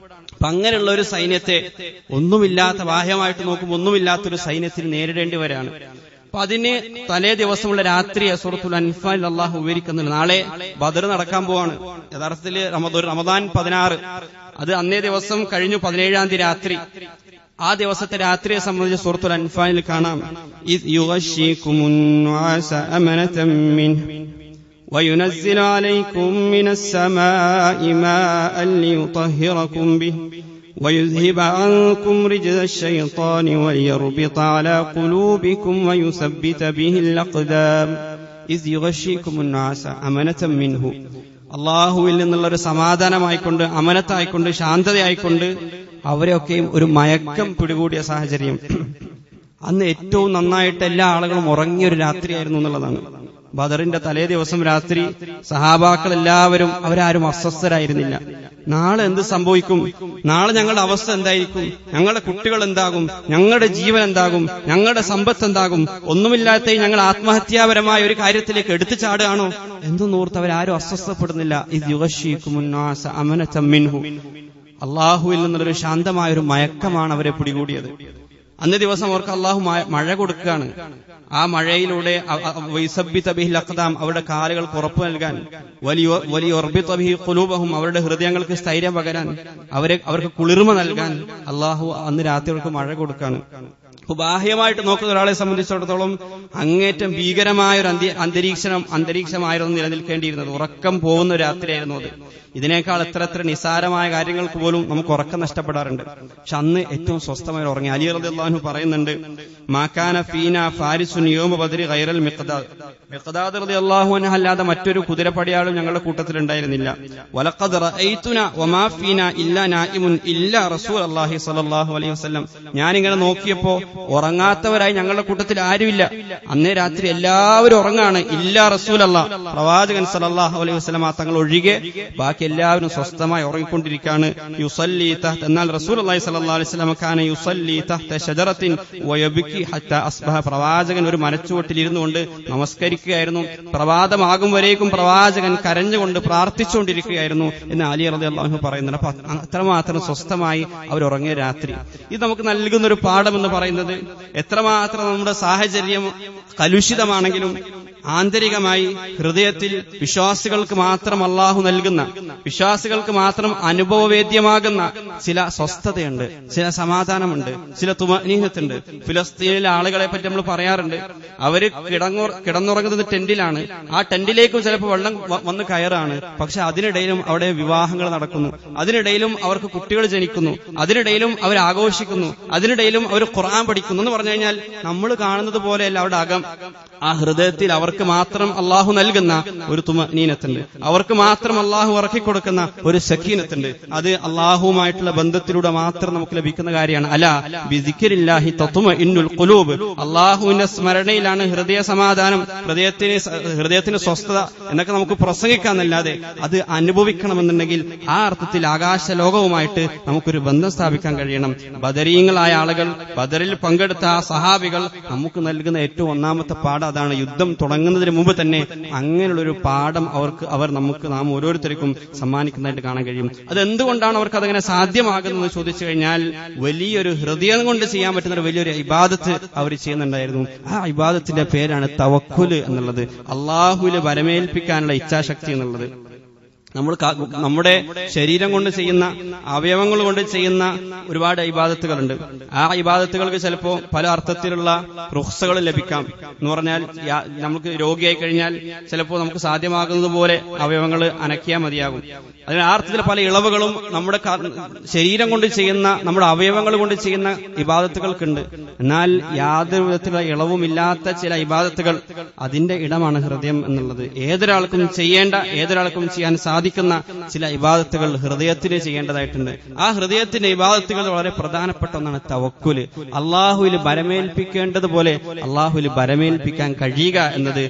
അപ്പൊ അങ്ങനെയുള്ള ഒരു സൈന്യത്തെ, ഒന്നുമില്ലാത്ത, ബാഹ്യമായിട്ട് നോക്കുമ്പോൾ ഒന്നുമില്ലാത്തൊരു സൈന്യത്തിന് നേരിടേണ്ടി വരാണ്. അപ്പൊ അതിന് തലേ ദിവസമുള്ള രാത്രി സൂറത്തുൽ അൻഫാൽ അള്ളാഹു വിവരിക്കുന്നുണ്ട്. നാളെ ബദർ നടക്കാൻ പോവാണ്. യഥാർത്ഥത്തിൽ റമദാൻ 16, അത് അന്നേ ദിവസം കഴിഞ്ഞു 17-ാം തീയതി രാത്രി. ആ ദിവസത്തെ രാത്രിയെ സംബന്ധിച്ച് സൂറത്തുൽ അൻഫാലിൽ കാണാം, ഇദ് യുഗശീകുമുൻ നുആസ അമനതൻ മിൻഹു വയുനസ്സിലു അലൈക്കും മിനസ് സമാഇ മാഅൻ ലിയുطهിറകും ബിഹി ويذهب عنكم رجز الشيطان وليربط على قلوبكم ويثبت به الأقدام ഇസ് യുഗശീകുമുൻ നാസ അമനതൻ മിൻഹു, അള്ളാഹുവിൽ നിന്നുള്ളൊരു സമാധാനമായിക്കൊണ്ട്, അമനത്തായിക്കൊണ്ട്, ശാന്തതയായിക്കൊണ്ട് അവരെയൊക്കെയും ഒരു മയക്കം പിടികൂടിയ സാഹചര്യം. അന്ന് ഏറ്റവും നന്നായിട്ട് എല്ലാ ആളുകളും ഉറങ്ങിയൊരു രാത്രിയായിരുന്നു എന്നുള്ളതാണ്. ബദറിന്റെ തലേ ദിവസം രാത്രി സഹാബാക്കൾ എല്ലാവരും അവരാരും അസ്വസ്ഥരായിരുന്നില്ല. നാളെ എന്ത് സംഭവിക്കും, നാളെ ഞങ്ങളുടെ അവസ്ഥ എന്തായിരിക്കും, ഞങ്ങളുടെ കുട്ടികൾ എന്താകും, ഞങ്ങളുടെ ജീവൻ എന്താകും, ഞങ്ങളുടെ സമ്പത്ത് എന്താകും, ഒന്നുമില്ലാത്ത ഞങ്ങൾ ആത്മഹത്യാപരമായ ഒരു കാര്യത്തിലേക്ക് എടുത്തു ചാടുകയാണോ എന്നോർത്ത് അവരാരും അസ്വസ്ഥപ്പെടുന്നില്ല. ഇത് യുഗശീകുമുൻ നാസ അമനതൻ മിൻഹു, അള്ളാഹുവിൽ നിന്നുള്ളൊരു ശാന്തമായ ഒരു മയക്കമാണ് അവരെ പിടികൂടിയത്. അന്നേ ദിവസം അവർക്ക് അള്ളാഹു മഴ കൊടുക്കുകയാണ്. ആ മഴയിലൂടെ വൈസബ്ബിത ബിഹിൽ അഖ്ദാം, അവരുടെ കാലുകൾക്ക് ഉറപ്പ് നൽകാൻ, വലിയുർബിത ബിഹി ഖുലൂബഹും, അവരുടെ ഹൃദയങ്ങൾക്ക് സ്ഥൈര്യം പകരാൻ, അവർക്ക് കുളിർമ നൽകാൻ അള്ളാഹു അന്ന് രാത്രി അവർക്ക് മഴ കൊടുക്കുകയാണ്. ബാഹ്യമായിട്ട് നോക്കുന്ന ഒരാളെ സംബന്ധിച്ചിടത്തോളം അങ്ങേറ്റം ഭീകരമായ ഒരു അന്തരീക്ഷമായിരുന്നു നിലനിൽക്കേണ്ടിയിരുന്നത്. ഉറക്കം പോകുന്ന ഒരു രാത്രിയായിരുന്നു അത്. ഇതിനേക്കാൾ എത്ര നിസാരമായ കാര്യങ്ങൾക്ക് പോലും നമുക്ക് ഉറക്കം നഷ്ടപ്പെടാറുണ്ട്. പക്ഷെ അന്ന് ഏറ്റവും സ്വസ്ഥമായി ഉറങ്ങി. അലി റളിയല്ലാഹു അൻഹു പറയുന്നുണ്ട്, മാകാന ഫീന ഫാരിസുൻ യൗമ ബദ്രി ഗൈറൽ മിഖ്ദാദ്, മിഖ്ദാദ് റളിയല്ലാഹു അൻഹു അല്ലാതെ മറ്റൊരു കുതിരപ്പടയാളും ഞങ്ങളുടെ കൂട്ടത്തിൽ ഉണ്ടായിരുന്നില്ല. വലഖദ് റഅയ്തുന വമാ ഫീന ഇല്ലാ നായിമുൻ ഇല്ലാ റസൂലുള്ളാഹി സ്വല്ലല്ലാഹു അലൈഹി വസല്ലം, ഞാനിങ്ങനെ നോക്കിയപ്പോ ഉറങ്ങാത്തവരായി ഞങ്ങളുടെ കൂട്ടത്തിൽ ആരുമില്ല. അന്നേ രാത്രി എല്ലാവരും ഉറങ്ങാണ്. ഇല്ലാ റസൂലല്ലാഹ്, പ്രവാചകൻ സ്വല്ലല്ലാഹു അലൈഹി വസല്ലം തങ്ങൾ ഒഴികെ ബാക്കി എല്ലാവരും സ്വസ്ഥമായി ഉറങ്ങിക്കൊണ്ടിരിക്കുകയാണ്. യുസല്ലി തഹ്ത, എന്നാൽ റസൂലുള്ളാഹി സ്വല്ലല്ലാഹു അലൈഹി വസല്ലം കാന യുസല്ലി തഹ്ത ശജറത്തിൻ വയബ്കി ഹത്താ അസ്ബഹ, പ്രവാചകൻ ഒരു മരച്ചുവട്ടിൽ ഇരുന്നുകൊണ്ട് നമസ്കരിക്കുകയായിരുന്നു. പ്രഭാതമാകും വരേക്കും പ്രവാചകൻ കരഞ്ഞുകൊണ്ട് പ്രാർത്ഥിച്ചുകൊണ്ടിരിക്കുകയായിരുന്നു എന്ന് അലി റളിയല്ലാഹു അൻഹു പറയുന്നുണ്ട്. അപ്പൊ അത്രമാത്രം സ്വസ്ഥമായി അവരുറങ്ങിയ രാത്രി. ഇത് നമുക്ക് നൽകുന്ന ഒരു പാഠം എന്ന് പറയുന്നത്, എത്രമാത്രം നമ്മുടെ സാഹചര്യം കലുഷിതമാണെങ്കിലും ആന്തരികമായി ഹൃദയത്തിൽ വിശ്വാസികൾക്ക് മാത്രം അള്ളാഹു നൽകുന്ന, വിശ്വാസികൾക്ക് മാത്രം അനുഭവവേദ്യമാകുന്ന ചില സ്വസ്ഥതയുണ്ട്, ചില സമാധാനമുണ്ട്, ചില തുമഅനീനത്തുണ്ട്. ഫിലസ്തീനിലെ ആളുകളെ പറ്റി നമ്മൾ പറയാറുണ്ട്, അവര് കിടന്നുറങ്ങുന്നത് ടെന്റിലാണ്. ആ ടെന്റിലേക്കും ചിലപ്പോൾ വെള്ളം വന്ന് കയറാണ്. പക്ഷെ അതിനിടയിലും അവിടെ വിവാഹങ്ങൾ നടക്കുന്നു, അതിനിടയിലും അവർക്ക് കുട്ടികൾ ജനിക്കുന്നു, അതിനിടയിലും അവർ ആഘോഷിക്കുന്നു, അതിനിടയിലും അവർ ഖുർആൻ പഠിക്കുന്നു. എന്ന് പറഞ്ഞു കഴിഞ്ഞാൽ നമ്മൾ കാണുന്നത് പോലെയല്ല അവിടെ അകം. ആ ഹൃദയത്തിൽ അവർക്ക് മാത്രം അള്ളാഹു നൽകുന്ന ഒരു തുമഅനീനത്തുണ്ട്, അവർക്ക് മാത്രം അള്ളാഹു ഇറക്കിക്കൊടുക്കുന്ന ഒരു സക്കീനത്തുണ്ട്. അത് അള്ളാഹുവുമായിട്ടുള്ള ബന്ധത്തിലൂടെ മാത്രം നമുക്ക് ലഭിക്കുന്ന കാര്യമാണ്. അലാ ബിസിക്രില്ലാഹി തത്മഇന്നുൽ ഖുലൂബ്, അള്ളാഹുവിന്റെ സ്മരണയിലാണ് ഹൃദയ സമാധാനം, ഹൃദയത്തിന് സ്വസ്ഥത എന്നൊക്കെ നമുക്ക് പ്രസംഗിക്കാന്നല്ലാതെ അത് അനുഭവിക്കണമെന്നുണ്ടെങ്കിൽ ആ അർത്ഥത്തിൽ ആകാശ ലോകവുമായിട്ട് നമുക്കൊരു ബന്ധം സ്ഥാപിക്കാൻ കഴിയണം. ബദരീങ്ങളായ ആളുകൾ, ബദറിൽ പങ്കെടുത്ത ആ സഹാബികൾ നമുക്ക് നൽകുന്ന ഏറ്റവും ഒന്നാമത്തെ പാഠം അതാണ്. യുദ്ധം തുടങ്ങുന്നതിന് മുമ്പ് തന്നെ അങ്ങനെയുള്ളൊരു പാഠം നാം ഓരോരുത്തർക്കും സമ്മാനിക്കുന്നതായിട്ട് കാണാൻ കഴിയും. അതെന്തുകൊണ്ടാണ് അവർക്ക് അതങ്ങനെ സാധ്യമാകുന്നത് ചോദിച്ചു കഴിഞ്ഞാൽ, വലിയൊരു ഹൃദയം കൊണ്ട് ചെയ്യാൻ പറ്റുന്ന ഒരു വലിയൊരു ഇബാദത്ത് അവർ ചെയ്യുന്നുണ്ടായിരുന്നു. ആ ഇബാദത്തിന്റെ പേരാണ് തവക്കുല് എന്നുള്ളത്, അള്ളാഹുവിൽ വരമേൽപ്പിക്കാനുള്ള ഇച്ഛാശക്തി എന്നുള്ളത്. നമ്മുടെ ശരീരം കൊണ്ട് ചെയ്യുന്ന, അവയവങ്ങൾ കൊണ്ട് ചെയ്യുന്ന ഒരുപാട് ഇബാദത്തുകളുണ്ട്. ആ ഇബാദത്തുകൾക്ക് ചിലപ്പോൾ പല അർത്ഥത്തിലുള്ള റുഖ്സകൾ ലഭിക്കാം. എന്ന് പറഞ്ഞാൽ നമുക്ക് രോഗിയായി കഴിഞ്ഞാൽ ചിലപ്പോൾ നമുക്ക് സാധ്യമാകുന്നത് പോലെ അവയവങ്ങൾ അനക്കിയാൽ മതിയാകും. അതിന് ആ അർത്ഥത്തിൽ പല ഇളവുകളും നമ്മുടെ ശരീരം കൊണ്ട് ചെയ്യുന്ന, നമ്മുടെ അവയവങ്ങൾ കൊണ്ട് ചെയ്യുന്ന ഇബാദത്തുകൾക്കുണ്ട്. എന്നാൽ യാതൊരു വിധത്തിലുള്ള ഇളവുമില്ലാത്ത ചില ഇബാദത്തുകൾ, അതിന്റെ ഇടമാണ് ഹൃദയം എന്നുള്ളത്. ഏതൊരാൾക്കും ചെയ്യാൻ സാധിക്കുന്ന ചില ഇബാദത്തുകൾ ഹൃദയത്തിന് ചെയ്യേണ്ടതായിട്ടുണ്ട്. ആ ഹൃദയത്തിന്റെ ഇബാദത്തുകൾ വളരെ പ്രധാനപ്പെട്ട ഒന്നാണ് തവക്കുല്. അള്ളാഹുവിൽ ബരമേൽപ്പിക്കേണ്ടതുപോലെ അള്ളാഹുവിൽ ബരമേൽപ്പിക്കാൻ കഴിയുക എന്നത്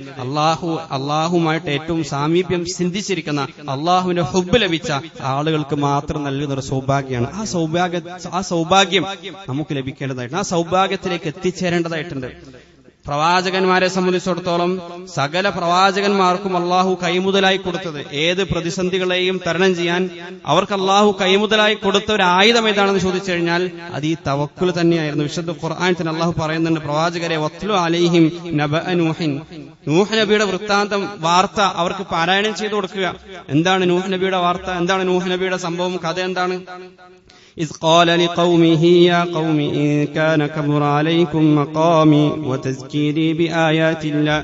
അള്ളാഹുമായിട്ട് ഏറ്റവും സാമീപ്യം ചിന്തിച്ചിരിക്കുന്ന, അള്ളാഹുവിന്റെ ഹുബ്ബ് ലഭിച്ച ആളുകൾക്ക് മാത്രം നൽകുന്ന ഒരു സൗഭാഗ്യമാണ്. ആ സൗഭാഗ്യം നമുക്ക് ലഭിക്കേണ്ടതായിട്ടുണ്ട്. ആ സൗഭാഗ്യത്തിലേക്ക് എത്തിച്ചേരേണ്ടതായിട്ടുണ്ട്. പ്രവാചകന്മാരെ സംബന്ധിച്ചിടത്തോളം സകല പ്രവാചകന്മാർക്കും അള്ളാഹു കൈമുതലായി കൊടുത്തത്, ഏത് പ്രതിസന്ധികളെയും തരണം ചെയ്യാൻ അവർക്ക് അള്ളാഹു കൈമുതലായി കൊടുത്ത ഒരു ആയുധം ഏതാണെന്ന് ചോദിച്ചു കഴിഞ്ഞാൽ അത് ഈ തവക്കുൽ തന്നെയായിരുന്നു. വിശുദ്ധ ഖുർആൻ തന്നെ അള്ളാഹു പറയുന്നുണ്ട്, പ്രവാചകരെ വത്ലു അലൈഹിം നബഅ നൂഹിൻ, നൂഹ് നബിയുടെ വൃത്താന്തം, വാർത്ത അവർക്ക് പാരായണം ചെയ്തു കൊടുക്കുക. എന്താണ് നൂഹ് നബിയുടെ വാർത്ത, എന്താണ് നൂഹ് നബിയുടെ സംഭവം, കഥ എന്താണ്? إذ قال لقومه يا قوم إن كان كبر عليكم مقامي وتذكيري بآيات الله.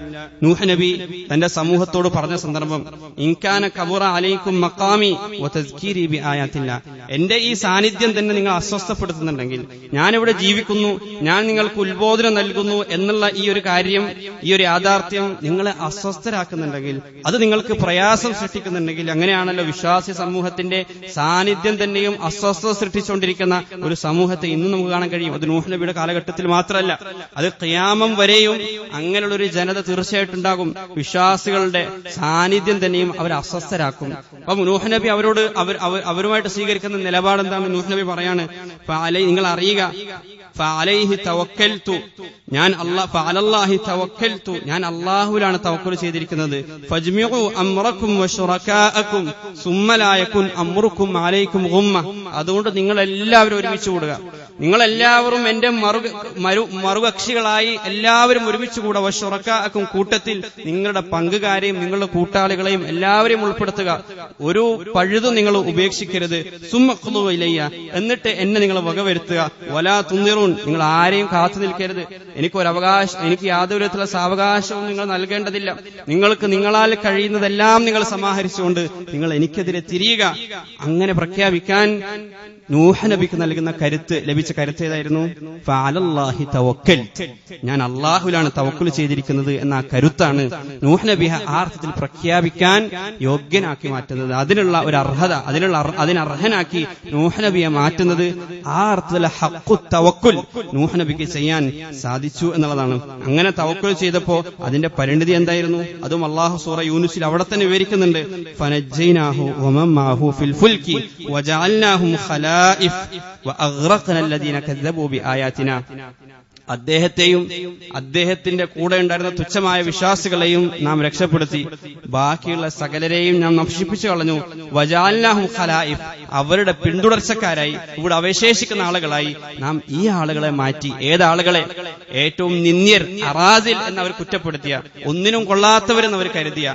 നൂഹ് നബി തന്റെ സമൂഹത്തോട് പറഞ്ഞ സന്ദർഭം, ഇൻ കാന കബറ അലൈക്കും മഖാമി വതസ്കീരി ബിആയാത്തില്ലാ, എന്റെ ഈ സാന്നിധ്യം തന്നെ നിങ്ങൾ അസ്വസ്ഥപ്പെടുത്തുന്നുണ്ടെങ്കിൽ, ഞാനിവിടെ ജീവിക്കുന്നു, ഞാൻ നിങ്ങൾക്ക് ഉത്ബോധനം നൽകുന്നു എന്നുള്ള ഈ ഒരു കാര്യം, ഈ ഒരു യാഥാർത്ഥ്യം നിങ്ങളെ അസ്വസ്ഥരാക്കുന്നുണ്ടെങ്കിൽ, അത് നിങ്ങൾക്ക് പ്രയാസം സൃഷ്ടിക്കുന്നുണ്ടെങ്കിൽ, അങ്ങനെയാണല്ലോ വിശ്വാസി സമൂഹത്തിന്റെ സാന്നിധ്യം തന്നെയും അസ്വസ്ഥത സൃഷ്ടിച്ചുകൊണ്ടിരിക്കുന്ന ഒരു സമൂഹത്തെ ഇന്ന് നമുക്ക് കാണാൻ കഴിയും. അത് നൂഹ് നബിയുടെ കാലഘട്ടത്തിൽ മാത്രമല്ല, അത് ഖിയാമം വരെയും അങ്ങനെയുള്ള ഒരു ജനത തീർച്ചയായിട്ടും ഉണ്ടാകും. വിശ്വാസികളുടെ സാന്നിധ്യം തന്നെയും അവർ അസ്വസ്ഥരാക്കും. അപ്പൊ നൂഹ് നബി അവരുമായിട്ട് സ്വീകരിക്കുന്ന നിലപാട് എന്താണ്? നൂഹ് നബി പറയാണ്, നിങ്ങൾ അറിയുക, ഫഅലൈഹി തവക്കൽതു, ഞാൻ അല്ലാഹുവിലാണ് തവക്കുൽ ചെയ്തിരിക്കുന്നത്. ഫജ്മിഉ അംറക്കും വശുറകാഅക്കും സുമ്മ ലാ യകുൻ അംറുക്കും അലൈക്കും ഗുമ്മ. അതുകൊണ്ട് നിങ്ങൾ എല്ലാവരും ഒരുമിച്ച് കൂടുക, നിങ്ങളെല്ലാവരും എന്റെ മറുകക്ഷികളായി എല്ലാവരും ഒരുമിച്ച് കൂടുക. വശുറകാഅക്കും, കൂട്ടത്തിൽ നിങ്ങളുടെ പങ്കുകാരെയും നിങ്ങളുടെ കൂട്ടാളികളെയും എല്ലാവരെയും ഉൾപ്പെടുത്തുക. ഒരു പഴുതും നിങ്ങൾ ഉപേക്ഷിക്കരുത്. സുമ്മ ഖുദു ഇലയ്യ, എന്നിട്ട് എന്നെ നിങ്ങൾ വകവരുത്തുക. വലാ തുന്നിറൂൻ, നിങ്ങൾ ആരെയും കാത്തു നിൽക്കരുത്. എനിക്ക് യാതൊരു വിധത്തിലുള്ള സാവകാശവും നിങ്ങൾ നൽകേണ്ടതില്ല. നിങ്ങൾക്ക് നിങ്ങളാൽ കഴിയുന്നതെല്ലാം നിങ്ങൾ സമാഹരിച്ചുകൊണ്ട് നിങ്ങൾ എനിക്കെതിരെ തിരിയുക. അങ്ങനെ പ്രഖ്യാപിക്കാൻ നൂഹ് നബിക്ക് ലഭിച്ച കരുത്ത് ഏതായിരുന്നു? ഫഅലല്ലാഹി തവക്കൽ, ഞാൻ അല്ലാഹുവിലാണ് തവക്കുൽ ചെയ്തിരിക്കുന്നത് എന്ന കരുത്താണ് നൂഹ് നബി ആ അർത്ഥത്തിൽ പ്രഖ്യാപിക്കാൻ യോഗ്യനാക്കി മാറ്റുന്നത്. അതിനുള്ള ഒരു അർഹത, അതിനർഹനാക്കി നൂഹ് നബിയെ മാറ്റുന്നത് ആ അർത്ഥത്തിലുള്ള ഹഖ്ഖു തവക്കുൽ നൂഹ് നബിക്ക് ചെയ്യാൻ സാധിച്ചു എന്നുള്ളതാണ്. അങ്ങനെ തവക്കുൽ ചെയ്തപ്പോ അതിന്റെ പരിണിതി എന്തായിരുന്നു? അതും അല്ലാഹു സൂറ യൂനുസിൽ അവിടെ തന്നെ വിവരിക്കുന്നുണ്ട്. ഫനജ്ജൈനാഹു വമമ്മാഹു ഫിൽ ഫുൽകി വജഅൽനാഹും ഖലായിഫ് വഅഗ്റഖ്ന അല്ലദീന കദ്ദബൂ ബിആയാതിനാ. അദ്ദേഹത്തെയും അദ്ദേഹത്തിന്റെ കൂടെ ഉണ്ടായിരുന്ന തുച്ഛമായ വിശ്വാസികളെയും നാം രക്ഷപ്പെടുത്തി, ബാക്കിയുള്ള സകലരെയും നാം നശിപ്പിച്ചു കളഞ്ഞു. വജഅൽനാഹും ഖലായിഫ്, അവരുടെ പിന്തുടർച്ചക്കാരായി, ഇവിടെ അവശേഷിക്കുന്ന ആളുകളായി നാം ഈ ആളുകളെ മാറ്റി. ഏതാളുകളെ? ഏറ്റവും നിന്ദ്യർ, അറാസിൽ എന്നവർ കുറ്റപ്പെടുത്തിയ, ഒന്നിനും കൊള്ളാത്തവരെന്നവർ കരുതിയ,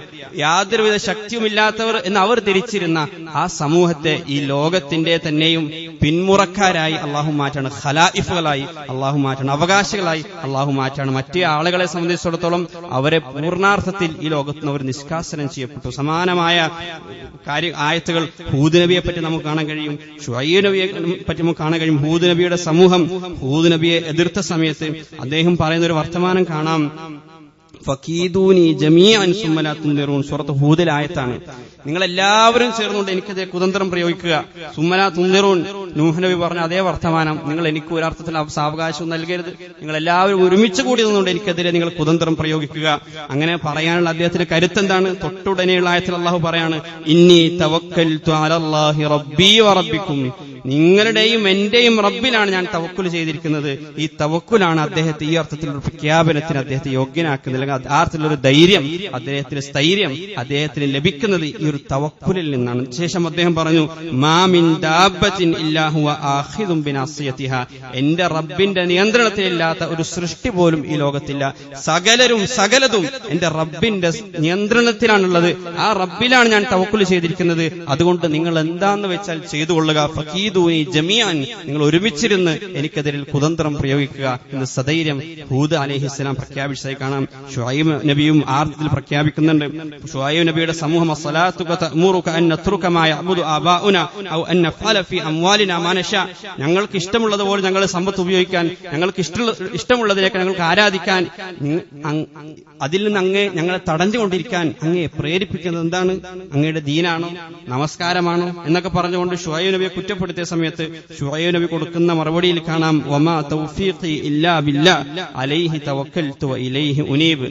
യാതൊരുവിധ ശക്തിയുമില്ലാത്തവർ എന്ന് അവർ തിരിച്ചിരുന്ന ആ സമൂഹത്തെ ഈ ലോകത്തിന്റെ തന്നെയും പിന്മുറക്കാരായി അള്ളാഹു മാറ്റാണ്. ഖലായിഫുകളായി അള്ളാഹു മാറ്റാണ്, അവകാശികളായി അള്ളാഹു മാറ്റാണ്. മറ്റേ ആളുകളെ സംബന്ധിച്ചിടത്തോളം അവരെ പൂർണ്ണാർത്ഥത്തിൽ ഈ ലോകത്ത് നിന്ന് അവർ നിഷ്കാസനം ചെയ്യപ്പെട്ടു. സമാനമായ ആയത്തുകൾ ഹൂദ് നബിയെ പറ്റി നമുക്ക് കാണാൻ കഴിയും, ശുഐബ് നബിയെ പറ്റി നമുക്ക് കാണാൻ കഴിയും. ഹൂദ് നബിയുടെ സമൂഹം ഹൂദ് നബിയെ എതിർത്ത സമയത്ത് അദ്ദേഹം പറയുന്ന ഒരു വർത്തമാനം കാണാം. ഫകീദൂനി ജമീഅൻ സുമ്മ ലാ തുൻദിറൂൻ, സൂറത്ത് ഹൂദിലെ ആയത്താണ്. നിങ്ങളെല്ലാവരും ചേർന്നുകൊണ്ട് എനിക്കതേ കുതന്ത്രം പ്രയോഗിക്കുക. സുമ്മ ലാ തുൻദിറൂൻ, നൂഹ് നബി പറഞ്ഞ അതേ വർത്തമാനം. നിങ്ങൾ എനിക്ക് ഒരർത്ഥത്തിൽ സാവകാശം നൽകരുത്, നിങ്ങളെല്ലാവരും ഒരുമിച്ച് കൂടി നിന്നുകൊണ്ട് എനിക്കെതിരെ നിങ്ങൾ കുതന്ത്രം പ്രയോഗിക്കുക. അങ്ങനെ പറയാനുള്ള അദ്ദേഹത്തിന്റെ കരുത്തെന്താണ്? തൊട്ടുടനെയുള്ള ആയത്തിൽ അള്ളാഹു പറയാണ്, ഇന്നി തവക്കൽതു അലല്ലാഹി റബ്ബി വറബ്ബിക്കും, നിങ്ങളുടെയും എന്റെയും റബ്ബിലാണ് ഞാൻ തവക്കുൽ ചെയ്തിരിക്കുന്നത്. ഈ തവക്കുലാണ് അദ്ദേഹത്തെ ഈ അർത്ഥത്തിൽ ഒരു പ്രഖ്യാപനത്തിന് അദ്ദേഹത്തെ യോഗ്യനാക്കുന്നത്. അല്ലെങ്കിൽ ആ അർത്ഥത്തിലൊരു ധൈര്യം, അദ്ദേഹത്തിന് സ്ഥൈര്യം അദ്ദേഹത്തിന് ലഭിക്കുന്നത് ഈ ഒരു തവക്കുലിൽ നിന്നാണ്. ശേഷം അദ്ദേഹം പറഞ്ഞു, മാ മിൻ ദാബത്തിൻ ഇല്ലാ ഹുവ ആഖിദുൻ ബിനാസിയതിഹാ, എന്റെ റബ്ബിന്റെ നിയന്ത്രണത്തിലില്ലാത്ത ഒരു സൃഷ്ടി പോലും ഈ ലോകത്തില്ല. സകലതും എന്റെ റബ്ബിന്റെ നിയന്ത്രണത്തിലാണുള്ളത്. ആ റബ്ബിലാണ് ഞാൻ തവക്കുൽ ചെയ്തിരിക്കുന്നത്. അതുകൊണ്ട് നിങ്ങൾ എന്താന്ന് വെച്ചാൽ ചെയ്തുകൊള്ളുക. ഫകീദൂനി ജമീഅൻ, നിങ്ങൾ ഒരുമിച്ചിരുന്ന് എനിക്കെതിരിൽ കുതന്ത്രം പ്രയോഗിക്കുക എന്ന് സധൈര്യം ഹൂദ് അലൈഹിസ്സലാം പ്രഖ്യാപിച്ചതായി കാണാം. ശുഐബ് നബിയും ആർത്തിൽ പ്രഖ്യാപിക്കുന്നുണ്ട്. ശുഐബ് നബിയുടെ സമൂഹം അസ്സലാത്തുക തഅമുറുക അൻ നത്രുക മാ യഅബുദു ആബാഉന ഔ അൻ നഫഅല ഫീ അംവാലിനാ മാ നശാ, ഞങ്ങൾക്ക് ഇഷ്ടമുള്ളതുപോലെ ഞങ്ങളുടെ സമ്പത്ത് ഉപയോഗിക്കാൻ, ഞങ്ങൾക്ക് ഇഷ്ടമുള്ളതിലേക്ക് ഞങ്ങൾക്ക് ആരാധിക്കാൻ, അതിൽ നിന്ന് അങ്ങേ ഞങ്ങളെ തടഞ്ഞുകൊണ്ടിരിക്കാൻ അങ്ങേ പ്രേരിപ്പിക്കുന്നത് എന്താണ്? അങ്ങയുടെ ദീനാണോ, നമസ്കാരമാണോ എന്നൊക്കെ പറഞ്ഞുകൊണ്ട് ശുഐബ് നബിയെ കുറ്റപ്പെടുത്തിയ സമയത്ത് ശുഐബ് നബി കൊടുക്കുന്ന മറുപടിയിൽ കാണാം, വമാ തൗഫീഖി ഇല്ലാ ബില്ലാ അലൈഹി തവക്കൽതു വഇലൈഹി ഉനീബ്,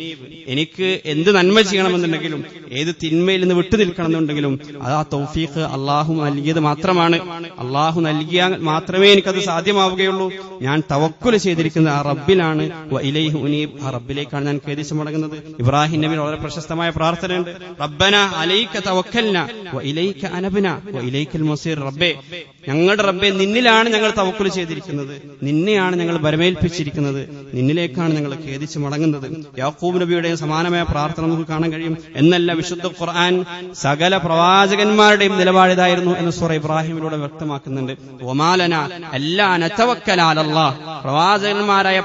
എനിക്ക് എന്ത് നന്മ ചെയ്യണമെന്നുണ്ടെങ്കിലും ഏത് തിന്മയിൽ നിന്ന് വിട്ടുനിൽക്കണമെന്നുണ്ടെങ്കിലും അത് ആ തൗഫീഖ് അള്ളാഹു നൽകിയത് മാത്രമാണ്. അള്ളാഹു നൽകിയാൽ മാത്രമേ എനിക്കത് സാധ്യമാവുകയുള്ളൂ. ഞാൻ തവക്കുൽ ചെയ്തിരിക്കുന്നത് ആ റബ്ബിലാണ്. വഇലൈഹി ഉനീബ്, ആ റബ്ബിലേക്കാണ് ഞാൻ ഖേദിച്ചു മടങ്ങുന്നത്. ഇബ്രാഹിം നബിയുടെ വളരെ പ്രശസ്തമായ പ്രാർത്ഥനയുണ്ട്, റബ്ബന അലൈക തവക്കൽന വഇലൈക അനബ്ന വഇലൈക്കൽ മസീർ. റബ്ബേ, ഞങ്ങളുടെ റബ്ബേ, നിന്നിലാണ് ഞങ്ങൾ തവക്കുൽ ചെയ്തിരിക്കുന്നത്, നിന്നെയാണ് ഞങ്ങൾ ബരമേൽപ്പിച്ചിരിക്കുന്നത്, നിന്നിലേക്കാണ് ഞങ്ങൾ ഖേദിച്ചു മടങ്ങുന്നത്. യാക്കൂബ് നബിയുടെ സമാനമായ പ്രാർത്ഥന നമുക്ക് കാണാൻ കഴിയും. എന്നല്ല വിശുദ്ധ ഖുർആൻ സകല പ്രവാചകന്മാരുടെയും നിലപാടിതായിരുന്നു എന്ന് സൂറ ഇബ്രാഹിമിലൂടെ വ്യക്തമാക്കുന്നുണ്ട്. ഒമാലന അല്ലാ നതവക്കല അലല്ലാഹ്,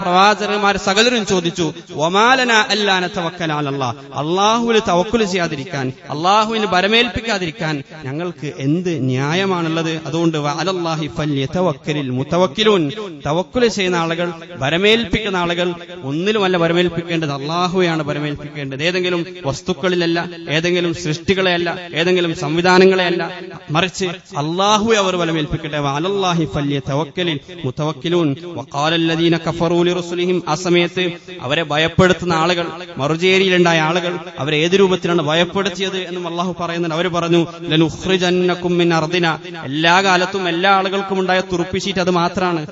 പ്രവാചകന്മാർ സകലരും ചോദിച്ചു, ഒമാലന അല്ലാ നതവക്കല അലല്ലാഹ്, അള്ളാഹുവിൽ തവക്കുൽ ചെയ്യാതിരിക്കാൻ, അള്ളാഹുവിന് ബരമേൽപ്പിക്കാതിരിക്കാൻ ഞങ്ങൾക്ക് എന്ത് ന്യായമാണുള്ളത്? അതുകൊണ്ട് വഅലല്ലാഹി ഫല്യതവക്കലിൽ മുതവക്കിലൂൻ. തവക്കുൽ ചെയ്യുന്ന ആളുകൾ, ഭരമേൽപ്പിക്കുന്ന ആളുകൾ ഒന്നിലുമല്ല ഭരമേൽപ്പിക്കേണ്ടത്, അള്ളാഹുവെയാണ് ഭരമേൽപ്പിക്കേണ്ടത്. ഏതെങ്കിലും വസ്തുക്കളിലല്ല, ഏതെങ്കിലും സൃഷ്ടികളെയല്ല, ഏതെങ്കിലും സംവിധാനങ്ങളെയല്ല, മറിച്ച് അള്ളാഹുവെ അവർ ഭരമേൽപ്പിക്കട്ടെ. വഅലല്ലാഹി ഫല്യതവക്കലിൽ മുതവക്കിലൂൻ. വഖാലല്ലദീന കഫറൂ ലിറസുലിഹിം. ആ സമയത്ത് അവരെ ഭയപ്പെടുത്തുന്ന ആളുകൾ, മറുചേരിയിലുണ്ടായ ആളുകൾ അവരെ ഏത് രൂപത്തിലാണ് ഭയപ്പെടുത്തിയത് എന്നും അള്ളാഹു പറയുന്നുണ്ട്. അവർ പറഞ്ഞു, ലനുഖ്രിജന്നകും മിൻ അർദിന. എല്ലാ കാലത്തും എല്ലാ ആളുകൾക്കും ഉണ്ടായ തുറുപ്പിച്ചീറ്റ് അത് മാത്രമാണ്.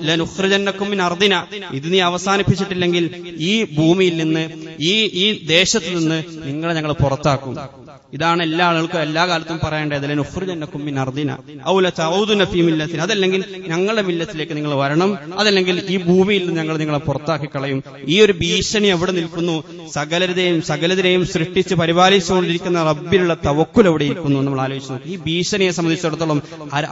ലനുഖ്രിജന്നകും മിൻ അർദിന. ഇത് നീ അവസാനിപ്പിച്ചിട്ടില്ലെങ്കിൽ ഈ ഭൂമിയിൽ നിന്ന്, ഈ ദേശത്ത് നിന്ന് നിങ്ങളെ ഞങ്ങൾ പുറത്താക്കും. ഇതാണ് എല്ലാ ആളുകൾക്കും എല്ലാ കാലത്തും പറയേണ്ടത്. ലനുഖ്രിജന്നകും മിൻ അർദിന ഔ ലതഊദുന ഫീ മില്ലത്തിന. അതല്ലെങ്കിൽ ഞങ്ങളുടെ മില്ലത്തിലേക്ക് നിങ്ങൾ വരണം, അതല്ലെങ്കിൽ ഈ ഭൂമിയിൽ നിന്ന് ഞങ്ങൾ നിങ്ങളെ പുറത്താക്കി കളയും. ഈ ഒരു ഭീഷണി എവിടെ നിൽക്കുന്നു? സകലതിനെയും സൃഷ്ടിച്ച് പരിപാലിച്ചുകൊണ്ടിരിക്കുന്ന റബ്ബിലുള്ള തവക്കുൽ എവിടെ ഇരിക്കുന്നു? നമ്മൾ ആലോചിച്ച് നോക്കും. ഈ ഭീഷണിയെ സംബന്ധിച്ചിടത്തോളം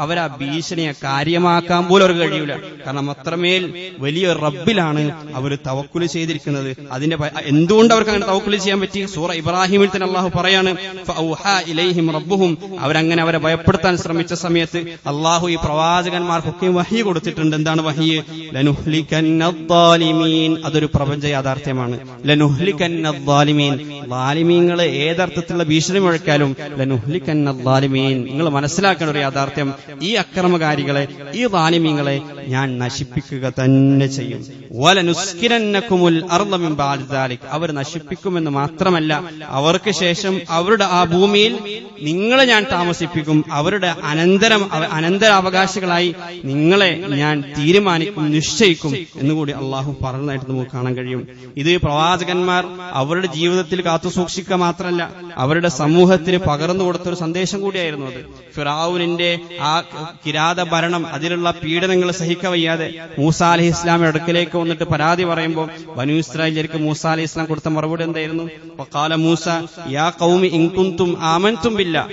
അവർ ആ ഭീഷണിയെ കാര്യമാക്കാൻ പോലും അവർക്ക് കഴിയൂല. കാരണം അത്രമേൽ വലിയൊരു റബ്ബിലാണ് അവർ തവക്കുൽ ചെയ്തിരിക്കുന്നത്. അതിന്റെ എന്തുകൊണ്ട് അവർക്ക് അങ്ങനെ തവക്കുൽ ചെയ്യാൻ പറ്റി? സൂറ ഇബ്രാഹിമിൽ തന്നെ അള്ളാഹു പറയാണ്, ഫഔഹാ ഇലൈഹിം റബ്ബുഹും. അവരങ്ങനെ അവരെ ഭയപ്പെടുത്താൻ ശ്രമിച്ച സമയത്ത് അള്ളാഹു ഈ പ്രവാചകന്മാർക്കൊക്കെ വഹി കൊടുത്തിട്ടുണ്ട്. എന്താണ് വഹി? ലനുഹ്ലികന്നദ്ദാലിമീൻ. അതൊരു പ്രപഞ്ച യാഥാർത്ഥ്യമാണ്. ലനുഹ്ലികന്നദ്ദാലിമീൻ. ളാലിമീങ്ങളെ ഏതർത്ഥത്തിലുള്ള ഭീഷണി മുഴക്കാലും ലനുഹ്ലികന്നദ്ദാലിമീൻ. നിങ്ങൾ മനസ്സിലാക്കേണ്ട ഒരു യാഥാർത്ഥ്യം, ഈ അക്രമകാരികളെ, ഈ ളാലിമീങ്ങളെ ഞാൻ നശിപ്പിക്കുക തന്നെ ചെയ്യും. വലനുസ്കിനന്നകുമുൽ അർള മിൻ ബഅദി ദാലിക്. അവർ നശിപ്പിക്കുമെന്ന് മാത്രമല്ല, അവർക്ക് ശേഷം അവരുടെ ആ ഭൂമിയിൽ നിങ്ങളെ ഞാൻ താമസിപ്പിക്കും. അവരുടെ അനന്തരാവകാശികളായി നിങ്ങളെ ഞാൻ തീരുമാനിക്കും, നിശ്ചയിക്കും എന്നുകൂടി അള്ളാഹു പറഞ്ഞതായിട്ട് നമുക്ക് കാണാൻ കഴിയും. ഇത് പ്രവാചകന്മാർ അവരുടെ ജീവിതത്തിൽ കാത്തുസൂക്ഷിക്കുക മാത്രമല്ല, അവരുടെ സമൂഹത്തിന് പകർന്നു കൊടുത്തൊരു സന്ദേശം കൂടിയായിരുന്നു അത്. ഫിറഔനിന്റെ ആ കിരാത ഭരണം, അതിലുള്ള പീഡനങ്ങൾ സഹിക്കവയ്യാതെ മൂസാ അലൈഹി ഇസ്ലാമിന്റെ അടുക്കലേക്ക് വന്നിട്ട് പരാതി പറയുമ്പോൾ ബനൂ ഇസ്രായേലിയർക്ക് മൂസാ അലൈഹി ഇസ്ലാം കൊടുത്ത മറുപടി എന്തായിരുന്നു? വഖാല മൂസ യാ ഖൗമി ഇൻ കുൻതും ആമൻതും ബില്ലാ.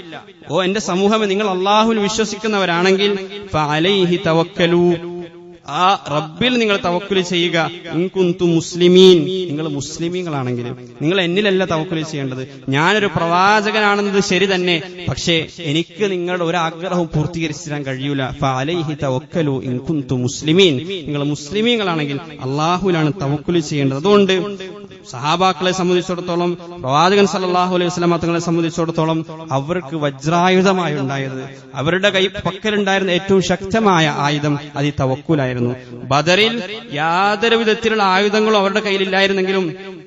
ഓ എന്റെ സമൂഹമേ, നിങ്ങൾ അല്ലാഹുവിൽ വിശ്വസിക്കുന്നവരാണെങ്കിൽ ഫഅലൈഹി തവക്കലൂ. ആ റബ്ബിൽ നിങ്ങൾ തവക്കുൽ ചെയ്യുക. ഇൻ കുൻതും മുസ്ലിമീൻ. നിങ്ങൾ മുസ്ലിമീങ്ങളാണെങ്കിൽ. നിങ്ങൾ എന്നിലല്ല തവക്കുൽ ചെയ്യേണ്ടത്. ഞാനൊരു പ്രവാചകനാണെന്നത് ശരി തന്നെ, പക്ഷേ എനിക്ക് നിങ്ങളുടെ ഒരു ആഗ്രഹവും പൂർത്തീകരിച്ചു തരാൻ കഴിയൂല. ഫഅലൈഹി തവക്കലൂ ഇൻ കുൻതും മുസ്ലിമീൻ. നിങ്ങൾ മുസ്ലിമീങ്ങളാണെങ്കിൽ അള്ളാഹുവിലാണ് തവക്കുൽ ചെയ്യേണ്ടത്. അതുകൊണ്ട് സഹാബാക്കളെ സംബന്ധിച്ചിടത്തോളം, പ്രവാചകൻ സല്ലല്ലാഹു അലൈഹി വസല്ലം തങ്ങളെ സംബന്ധിച്ചിടത്തോളം അവർക്ക് വജ്രായുധമായി ഉണ്ടായത്, അവരുടെ പക്കലുണ്ടായിരുന്ന ഏറ്റവും ശക്തമായ ആയുധം അത് ഈ തവക്കുലായിരുന്നു. ബദറിൽ യാതൊരു വിധത്തിലുള്ള ആയുധങ്ങളും അവരുടെ കയ്യിലില്ലായിരുന്നെങ്കിലും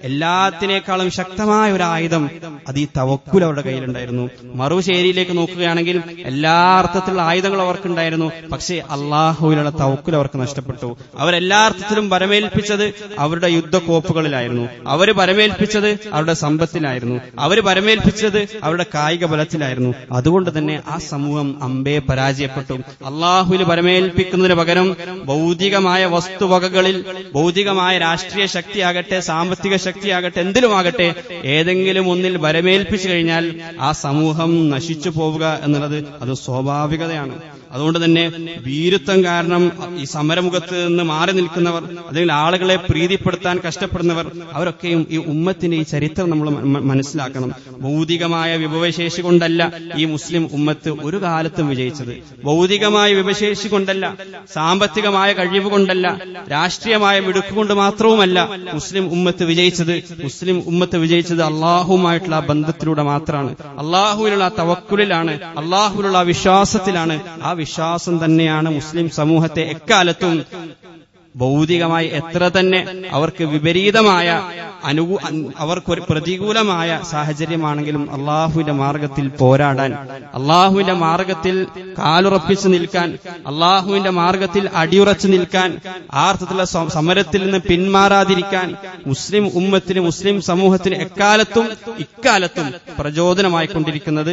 എല്ലാത്തിനേക്കാളും ശക്തമായ ഒരു ആയുധം അത് ഈ തവക്കുൽ അവരുടെ കയ്യിലുണ്ടായിരുന്നു. മറുശേരിയിലേക്ക് നോക്കുകയാണെങ്കിൽ എല്ലാ അർത്ഥത്തിലുള്ള ആയുധങ്ങളും അവർക്കുണ്ടായിരുന്നു, പക്ഷേ അള്ളാഹുവിലുള്ള തവക്കുൽ അവർക്ക് നഷ്ടപ്പെട്ടു. അവരെല്ലാ അർത്ഥത്തിലും ഭരമേൽപ്പിച്ചത് അവരുടെ യുദ്ധക്കോപ്പുകളിലായിരുന്നു, അവര് ഭരമേൽപ്പിച്ചത് അവരുടെ സമ്പത്തിലായിരുന്നു, അവര് ഭരമേൽപ്പിച്ചത് അവരുടെ കായിക ബലത്തിലായിരുന്നു. അതുകൊണ്ട് തന്നെ ആ സമൂഹം അമ്പേ പരാജയപ്പെട്ടു. അള്ളാഹുവിൽ ഭരമേൽപ്പിക്കുന്നതിന് പകരം ഭൗതികമായ വസ്തുവകകളിൽ, ഭൗതികമായ രാഷ്ട്രീയ ശക്തിയാകട്ടെ, സാമ്പത്തിക ശക്തിയാകട്ടെ, എന്തിലുമാകട്ടെ, ഏതെങ്കിലും ഒന്നിൽ ഭരമേൽപ്പിച്ചു കഴിഞ്ഞാൽ ആ സമൂഹം നശിച്ചു പോവുക എന്നുള്ളത് അത് സ്വാഭാവികതയാണ്. അതുകൊണ്ട് തന്നെ വീരത്വം കാരണം ഈ സമരമുഖത്ത് നിന്ന് മാറി നിൽക്കുന്നവർ, അല്ലെങ്കിൽ ആളുകളെ പ്രീതിപ്പെടുത്താൻ കഷ്ടപ്പെടുന്നവർ, അവരൊക്കെയും ഈ ഉമ്മത്തിന്റെ ഈ ചരിത്രം നമ്മൾ മനസ്സിലാക്കണം. ഭൗതികമായ വിഭവശേഷി കൊണ്ടല്ല ഈ മുസ്ലിം ഉമ്മത്ത് ഒരു കാലത്തും വിജയിച്ചത്. ഭൗതികമായ വിഭവശേഷി കൊണ്ടല്ല, സാമ്പത്തികമായ കഴിവ് കൊണ്ടല്ല, രാഷ്ട്രീയമായ മിടുക്കുകൊണ്ട് മാത്രവുമല്ല മുസ്ലിം ഉമ്മത്ത് വിജയിച്ചത്. മുസ്ലിം ഉമ്മത്ത് വിജയിച്ചത് അള്ളാഹുമായിട്ടുള്ള ആ ബന്ധത്തിലൂടെ മാത്രമാണ്. അള്ളാഹുവിലുള്ള തവക്കുലിലാണ്, അള്ളാഹുവിലുള്ള വിശ്വാസത്തിലാണ്. ആ വിശ്വാസം തന്നെയാണ് മുസ്ലിം സമൂഹത്തെ എക്കാലത്തും ഭൗതികമായി എത്ര തന്നെ അവർക്ക് വിപരീതമായ അവർക്കൊരു പ്രതികൂലമായ സാഹചര്യമാണെങ്കിലും അള്ളാഹുവിന്റെ മാർഗത്തിൽ പോരാടാൻ, അള്ളാഹുവിന്റെ മാർഗത്തിൽ കാലുറപ്പിച്ചു നിൽക്കാൻ, അള്ളാഹുവിന്റെ മാർഗത്തിൽ അടിയുറച്ചു നിൽക്കാൻ, ആ അർത്ഥത്തിലുള്ള സമരത്തിൽ നിന്ന് പിന്മാറാതിരിക്കാൻ മുസ്ലിം ഉമ്മത്തിന്, മുസ്ലിം സമൂഹത്തിന് ഇക്കാലത്തും പ്രചോദനമായി കൊണ്ടിരിക്കുന്നത്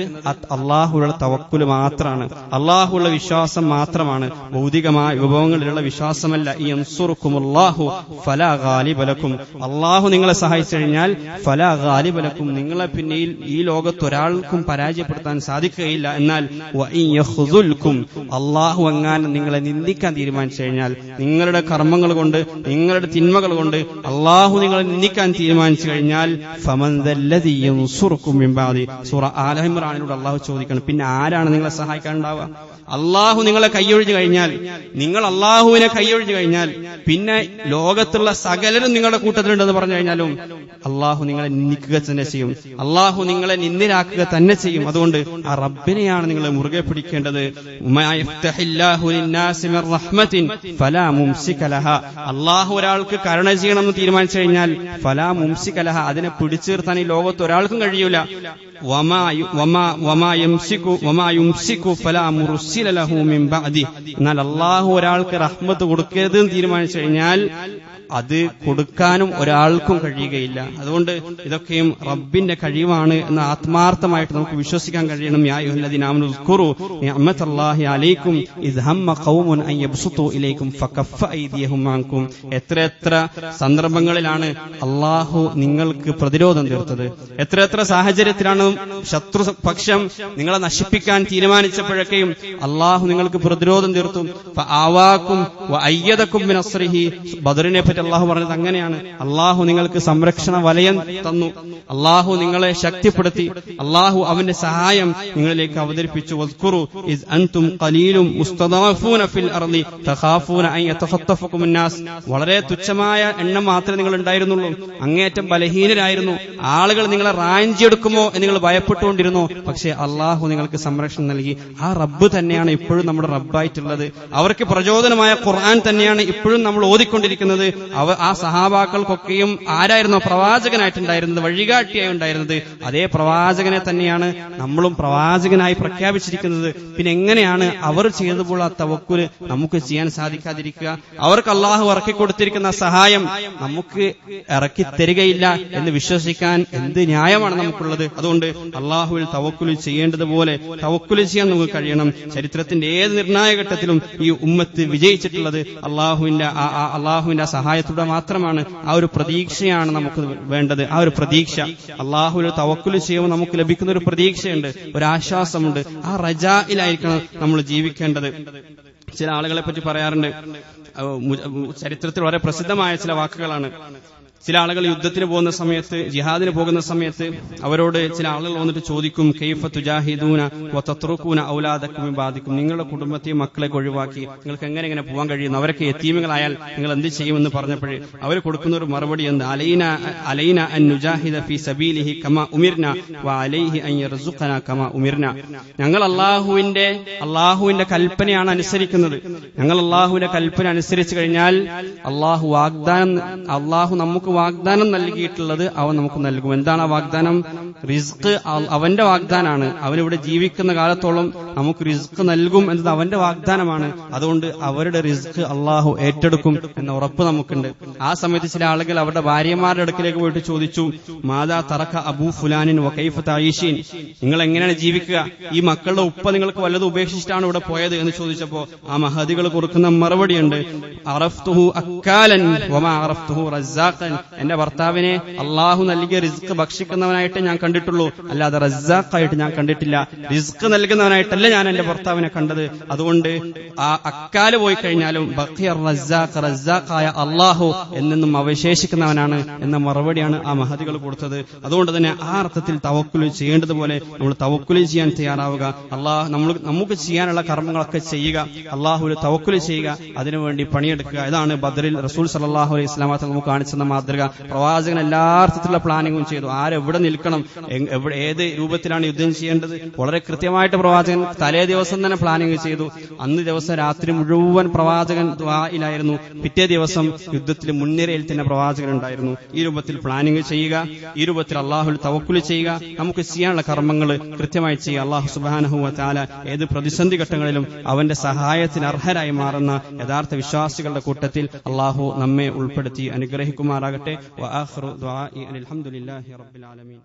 അള്ളാഹുവിലുള്ള തവക്കുൽ മാത്രമാണ്, അള്ളാഹുള്ള വിശ്വാസം മാത്രമാണ്. ഭൗതികമായ വിഭവങ്ങളിലുള്ള വിശ്വാസമല്ല. ഈ യൻസുറുകുമുല്ലാഹു ഫലാ ഗാലിബ ലക്കും, അല്ലാഹു നിങ്ങളെ സഹായിച്ചു കഴിഞ്ഞാൽ ഫലാ ഗാലിബ ലക്കും, നിങ്ങളെ പിന്നെ ഈ ലോകത്ത് ഒരാൾക്കും പരാജയപ്പെടുത്താൻ സാധിക്കുകയില്ല. എന്നാൽ വഇൻ യഖ്ദുൽകും, അല്ലാഹു എങ്ങാനും നിങ്ങളെ നിന്ദിക്കാൻ തീരുമാനിച്ചു കഴിഞ്ഞാൽ, നിങ്ങളുടെ കർമ്മങ്ങൾ കൊണ്ട് നിങ്ങളുടെ തിന്മകൾ കൊണ്ട് അല്ലാഹു നിങ്ങളെ നിന്ദിക്കാൻ തീരുമാനിച്ചു കഴിഞ്ഞാൽ ഫമൻ ദല്ലദി യൻസുറുകും മിൻ ബഅദി, സൂറ ആല ഇംറാനിലൂടെ അല്ലാഹു ചോദിക്കണം, പിന്നെ ആരാണ് നിങ്ങളെ സഹായിക്കാൻ ഉണ്ടാവുക? അല്ലാഹു നിങ്ങളെ കൈയൊഴിഞ്ഞു കഴിഞ്ഞാൽ, നിങ്ങൾ അല്ലാഹുവിനെ കൈയൊഴിഞ്ഞു കഴിഞ്ഞാൽ പിന്നെ ലോകത്തുള്ള സകലരും നിങ്ങളുടെ കൂട്ടത്തിലുണ്ടെന്ന് പറഞ്ഞു കഴിഞ്ഞാലും അല്ലാഹു നിങ്ങളെ നിന്ദിക്കുക തന്നെ ചെയ്യും, അല്ലാഹു നിങ്ങളെ നിന്ദിരാക്കുക തന്നെ ചെയ്യും. അതുകൊണ്ട് ആ റബ്ബിനെയാണ് നിങ്ങൾ മുറുകെ പിടിക്കേണ്ടത്. അല്ലാഹു ഒരാൾക്ക് കരുണ ചെയ്യണമെന്ന് തീരുമാനിച്ചു കഴിഞ്ഞാൽ ഫലാ മുംസിക ലഹ, അതിനെ പിടിച്ചു നിർത്താൻ ഈ ലോകത്ത് ഒരാൾക്കും കഴിയൂല. എന്നാൽ അല്ലാഹു ഒരാൾക്ക് റഹ്മത്ത് കൊടുക്കരുത് എന്ന് തീരുമാനിച്ചു കഴിഞ്ഞാൽ അത് കൊടുക്കാനും ഒരാൾക്കും കഴിയുകയില്ല. അതുകൊണ്ട് ഇതൊക്കെയും റബ്ബിന്റെ കഴിവാണ് എന്ന് ആത്മാർത്ഥമായിട്ട് നമുക്ക് വിശ്വസിക്കാൻ കഴിയണം. യാ അയ്യുഹല്ലദീന ആമനൂ ഉസ്കുറൂ നിഅമത്തല്ലാഹി അലൈക്കും ഇദ് ഹമ്മ ഖൗമുൻ അൻ യബ്സുതു ഇലൈക്കും ഫകഫ അയ്ദിയഹും അൻകും. എത്ര സന്ദർഭങ്ങളിലാണ് അല്ലാഹു നിങ്ങൾക്ക് പ്രതിരോധം തീർത്തത്, എത്ര സാഹചര്യത്തിലാണ് ശത്രുപക്ഷം നിങ്ങളെ നശിപ്പിക്കാൻ തീരുമാനിച്ചപ്പോഴൊക്കെയും അല്ലാഹു നിങ്ങൾക്ക് പ്രതിരോധം തീർത്തു. ഫആവാക്കും വഅയ്യദകും ബിനസ്രിഹി, ബദറിനെ പറ്റി അല്ലാഹു പറഞ്ഞത് അങ്ങനെയാണ്. അല്ലാഹു നിങ്ങൾക്ക് സംരക്ഷണ വലയം തന്നു, അല്ലാഹു നിങ്ങളെ ശക്തിപ്പെടുത്തി, അല്ലാഹു അവന്റെ സഹായം നിങ്ങളിലേക്ക് അവതരിപ്പിച്ചു. വസ്കുറു ഇസ് അൻതും ഖലീലും മുസ്തദഅഫൂന ഫിൽ അർളി തഖാഫൂന അൻ യതഖത്തഫകും അന്നാസ്. വളരെ തുച്ഛമായ എണ്ണം മാത്രമേ നിങ്ങൾ ഉണ്ടായിരുന്നുള്ളൂ, അങ്ങേയറ്റം ബലഹീനരായിരുന്നു, ആളുകൾ നിങ്ങളെ റാഞ്ചിയെടുക്കുമോ എന്ന് നിങ്ങൾ ഭയപ്പെട്ടുകൊണ്ടിരുന്നു. പക്ഷേ അല്ലാഹു നിങ്ങൾക്ക് സംരക്ഷണം നൽകി. ആ റബ്ബ് തന്നെയാണ് ഇപ്പോഴും നമ്മുടെ റബ്ബായിട്ടുള്ളത്. അവർക്ക് പ്രചോദനമായ ഖുർആൻ തന്നെയാണ് ഇപ്പോഴും നമ്മൾ ഓതിക്കൊണ്ടിരിക്കുന്നത്. ആ സഹാബാക്കൾക്കൊക്കെയും ആരായിരുന്നു പ്രവാചകനായിട്ടുണ്ടായിരുന്നത്, വഴികാട്ടിയായി ഉണ്ടായിരുന്നത്? അതേ പ്രവാചകനെ തന്നെയാണ് നമ്മളും പ്രവാചകനായി പ്രഖ്യാപിച്ചിരിക്കുന്നത്. പിന്നെ എങ്ങനെയാണ് അവർ ചെയ്തപ്പോൾ ആ തവക്കുല് നമുക്ക് ചെയ്യാൻ സാധിക്കാതിരിക്കുക? അവർക്ക് അല്ലാഹു ഇറക്കിക്കൊടുത്തിരിക്കുന്ന സഹായം നമുക്ക് ഇറക്കി തരികയില്ല എന്ന് വിശ്വസിക്കാൻ എന്ത് ന്യായമാണ് നമുക്കുള്ളത്? അതുകൊണ്ട് അല്ലാഹുവിൽ തവക്കുല് ചെയ്യേണ്ടതുപോലെ തവക്കുല് ചെയ്യാൻ നമുക്ക് കഴിയണം. ചരിത്രത്തിന്റെ ഏത് നിർണായക ഘട്ടത്തിലും ഈ ഉമ്മത്ത് വിജയിച്ചിട്ടുള്ളത് അല്ലാഹുവിന്റെ സഹായത്തോടെ മാത്രമാണ്. ആ ഒരു പ്രതീക്ഷയാണ് നമുക്ക് വേണ്ടത്. ആ ഒരു പ്രതീക്ഷ, അല്ലാഹുവിൽ തവക്കുൽ ചെയ്യുമ്പോൾ നമുക്ക് ലഭിക്കുന്ന ഒരു പ്രതീക്ഷയുണ്ട്, ഒരു ആശ്വാസമുണ്ട്. ആ റജായിലായിരിക്കണം നമ്മൾ ജീവിക്കേണ്ടത്. ചില ആളുകളെ പറ്റി പറയാറുണ്ട്, ചരിത്രത്തിൽ വളരെ പ്രസിദ്ധമായ ചില വാക്കുകളാണ്. ചില ആളുകൾ യുദ്ധത്തിന് പോകുന്ന സമയത്ത്, ജിഹാദിന് പോകുന്ന സമയത്ത് അവരോട് ചില ആളുകൾ വന്നിട്ട് ചോദിക്കും, കൈഫ തുജാഹിദൂന വതത്റുകൂന ഔലാദക്കും മിൻ ബാദിക്കും, നിങ്ങളുടെ കുടുംബത്തെയും മക്കളെയൊക്കെ ഒഴിവാക്കി നിങ്ങൾക്ക് എങ്ങനെ പോകാൻ കഴിയുന്നു? അവരൊക്കെ യതീമുകളായാൽ നിങ്ങൾ എന്ത് ചെയ്യുമെന്ന് പറഞ്ഞപ്പോൾ അവർ കൊടുക്കുന്ന ഒരു മറുപടി എന്ത്? അലൈന അൻ നുജാഹിദ ഫീ സബീലിഹി കമാ ഉമിർന വഅലൈഹി അൻ യർസുഖന കമാ ഉമിർന. ഞങ്ങൾ അല്ലാഹുവിന്റെ കൽപ്പനയാണ് അനുസരിക്കുന്നത്. ഞങ്ങൾ അല്ലാഹുവിന്റെ കൽപ്പന അനുസരിച്ചു കഴിഞ്ഞാൽ അല്ലാഹു നമുക്ക് വാഗ്ദാനം നൽകിയിട്ടുള്ളത് അവൻ നമുക്ക് നൽകും. എന്താണ് ആ വാഗ്ദാനം? റിസ്ക് അവന്റെ വാഗ്ദാനമാണ്. അവനിവിടെ ജീവിക്കുന്ന കാലത്തോളം നമുക്ക് റിസ്ക് നൽകും എന്നത് അവന്റെ വാഗ്ദാനമാണ്. അതുകൊണ്ട് അവരുടെ റിസ്ക് അള്ളാഹു ഏറ്റെടുക്കും എന്ന ഉറപ്പ് നമുക്കുണ്ട്. ആ സമയത്ത് ചില ആളുകൾ അവരുടെ ഭാര്യമാരുടെ അടുക്കിലേക്ക് പോയിട്ട് ചോദിച്ചു, മാതാ തറക്ക അബൂ ഫുലാനിൻ വകൈഫ തഈശീൻ, നിങ്ങൾ എങ്ങനെയാണ് ജീവിക്കുക? ഈ മക്കളുടെ ഉപ്പ നിങ്ങൾക്ക് വല്ലതും ഉപേക്ഷിച്ചിട്ടാണ് ഇവിടെ പോയത് എന്ന് ചോദിച്ചപ്പോ ആ മഹദികൾ കൊടുക്കുന്ന മറുപടിയുണ്ട്, അറഫ്തുഹു അക്കാലൻ വമാ അറഫ്തുഹു റസ്സാഖൻ. എന്റെ ഭർത്താവിനെ അള്ളാഹു നൽകിയ റിസ്ക് ഭക്ഷിക്കുന്നവനായിട്ട് ഞാൻ കണ്ടിട്ടുള്ളൂ, അല്ലാതെ റസ്സാഖായിട്ട് ഞാൻ കണ്ടിട്ടില്ല. റിസ്ക് നൽകുന്നവനായിട്ടല്ല ഞാൻ എന്റെ ഭർത്താവിനെ കണ്ടത്. അതുകൊണ്ട് ആ അക്കാല് പോയി കഴിഞ്ഞാലും ബഖിയർ റസ്സാഖ്, റസ്സാഖായ അള്ളാഹു എന്നെന്നും അവശേഷിക്കുന്നവനാണ് എന്ന മറുപടിയാണ് ആ മഹദികൾ കൊടുത്തത്. അതുകൊണ്ട് തന്നെ ആ അർത്ഥത്തിൽ തവക്കുൽ ചെയ്യേണ്ടതുപോലെ നമ്മൾ തവക്കുൽ ചെയ്യാൻ തയ്യാറാവുക. നമുക്ക് ചെയ്യാനുള്ള കർമ്മങ്ങളൊക്കെ ചെയ്യുക, അള്ളാഹുവിൽ തവക്കുൽ ചെയ്യുക, അതിനുവേണ്ടി പണിയെടുക്കുക. ഇതാണ് ബദറിൽ റസൂൽ സല്ലല്ലാഹു അലൈഹി വസല്ലം നമുക്ക് കാണിച്ചെന്ന മാതൃക. പ്രവാചകൻ എല്ലാ അർത്ഥത്തിലുള്ള പ്ലാനിങ്ങും ചെയ്തു. ആരെവിടെ നിൽക്കണം, ഏത് രൂപത്തിലാണ് യുദ്ധം ചെയ്യേണ്ടത്, വളരെ കൃത്യമായിട്ട് പ്രവാചകൻ തലേ ദിവസം തന്നെ പ്ലാനിങ് ചെയ്തു. അന്ന് ദിവസം രാത്രി മുഴുവൻ പ്രവാചകൻ ദുആയിലായിരുന്നു. പിറ്റേ ദിവസം യുദ്ധത്തിൽ മുൻനിരയിൽ തന്നെ പ്രവാചകൻ ഉണ്ടായിരുന്നു. ഈ രൂപത്തിൽ പ്ലാനിങ് ചെയ്യുക, ഈ രൂപത്തിൽ അള്ളാഹുൽ തവക്കുൽ ചെയ്യുക, നമുക്ക് ചെയ്യാനുള്ള കർമ്മങ്ങൾ കൃത്യമായി ചെയ്യുക. അള്ളാഹു സുബ്ഹാനഹു വ തആല ഏത് പ്രതിസന്ധി ഘട്ടങ്ങളിലും അവന്റെ സഹായത്തിന് അർഹരായി മാറുന്ന യഥാർത്ഥ വിശ്വാസികളുടെ കൂട്ടത്തിൽ അള്ളാഹു നമ്മെ ഉൾപ്പെടുത്തി അനുഗ്രഹിക്കുമാറാകട്ടെ. വആഖിറു ദുആഇ അൽഹംദുലില്ലാഹി റബ്ബിൽ ആലമീൻ.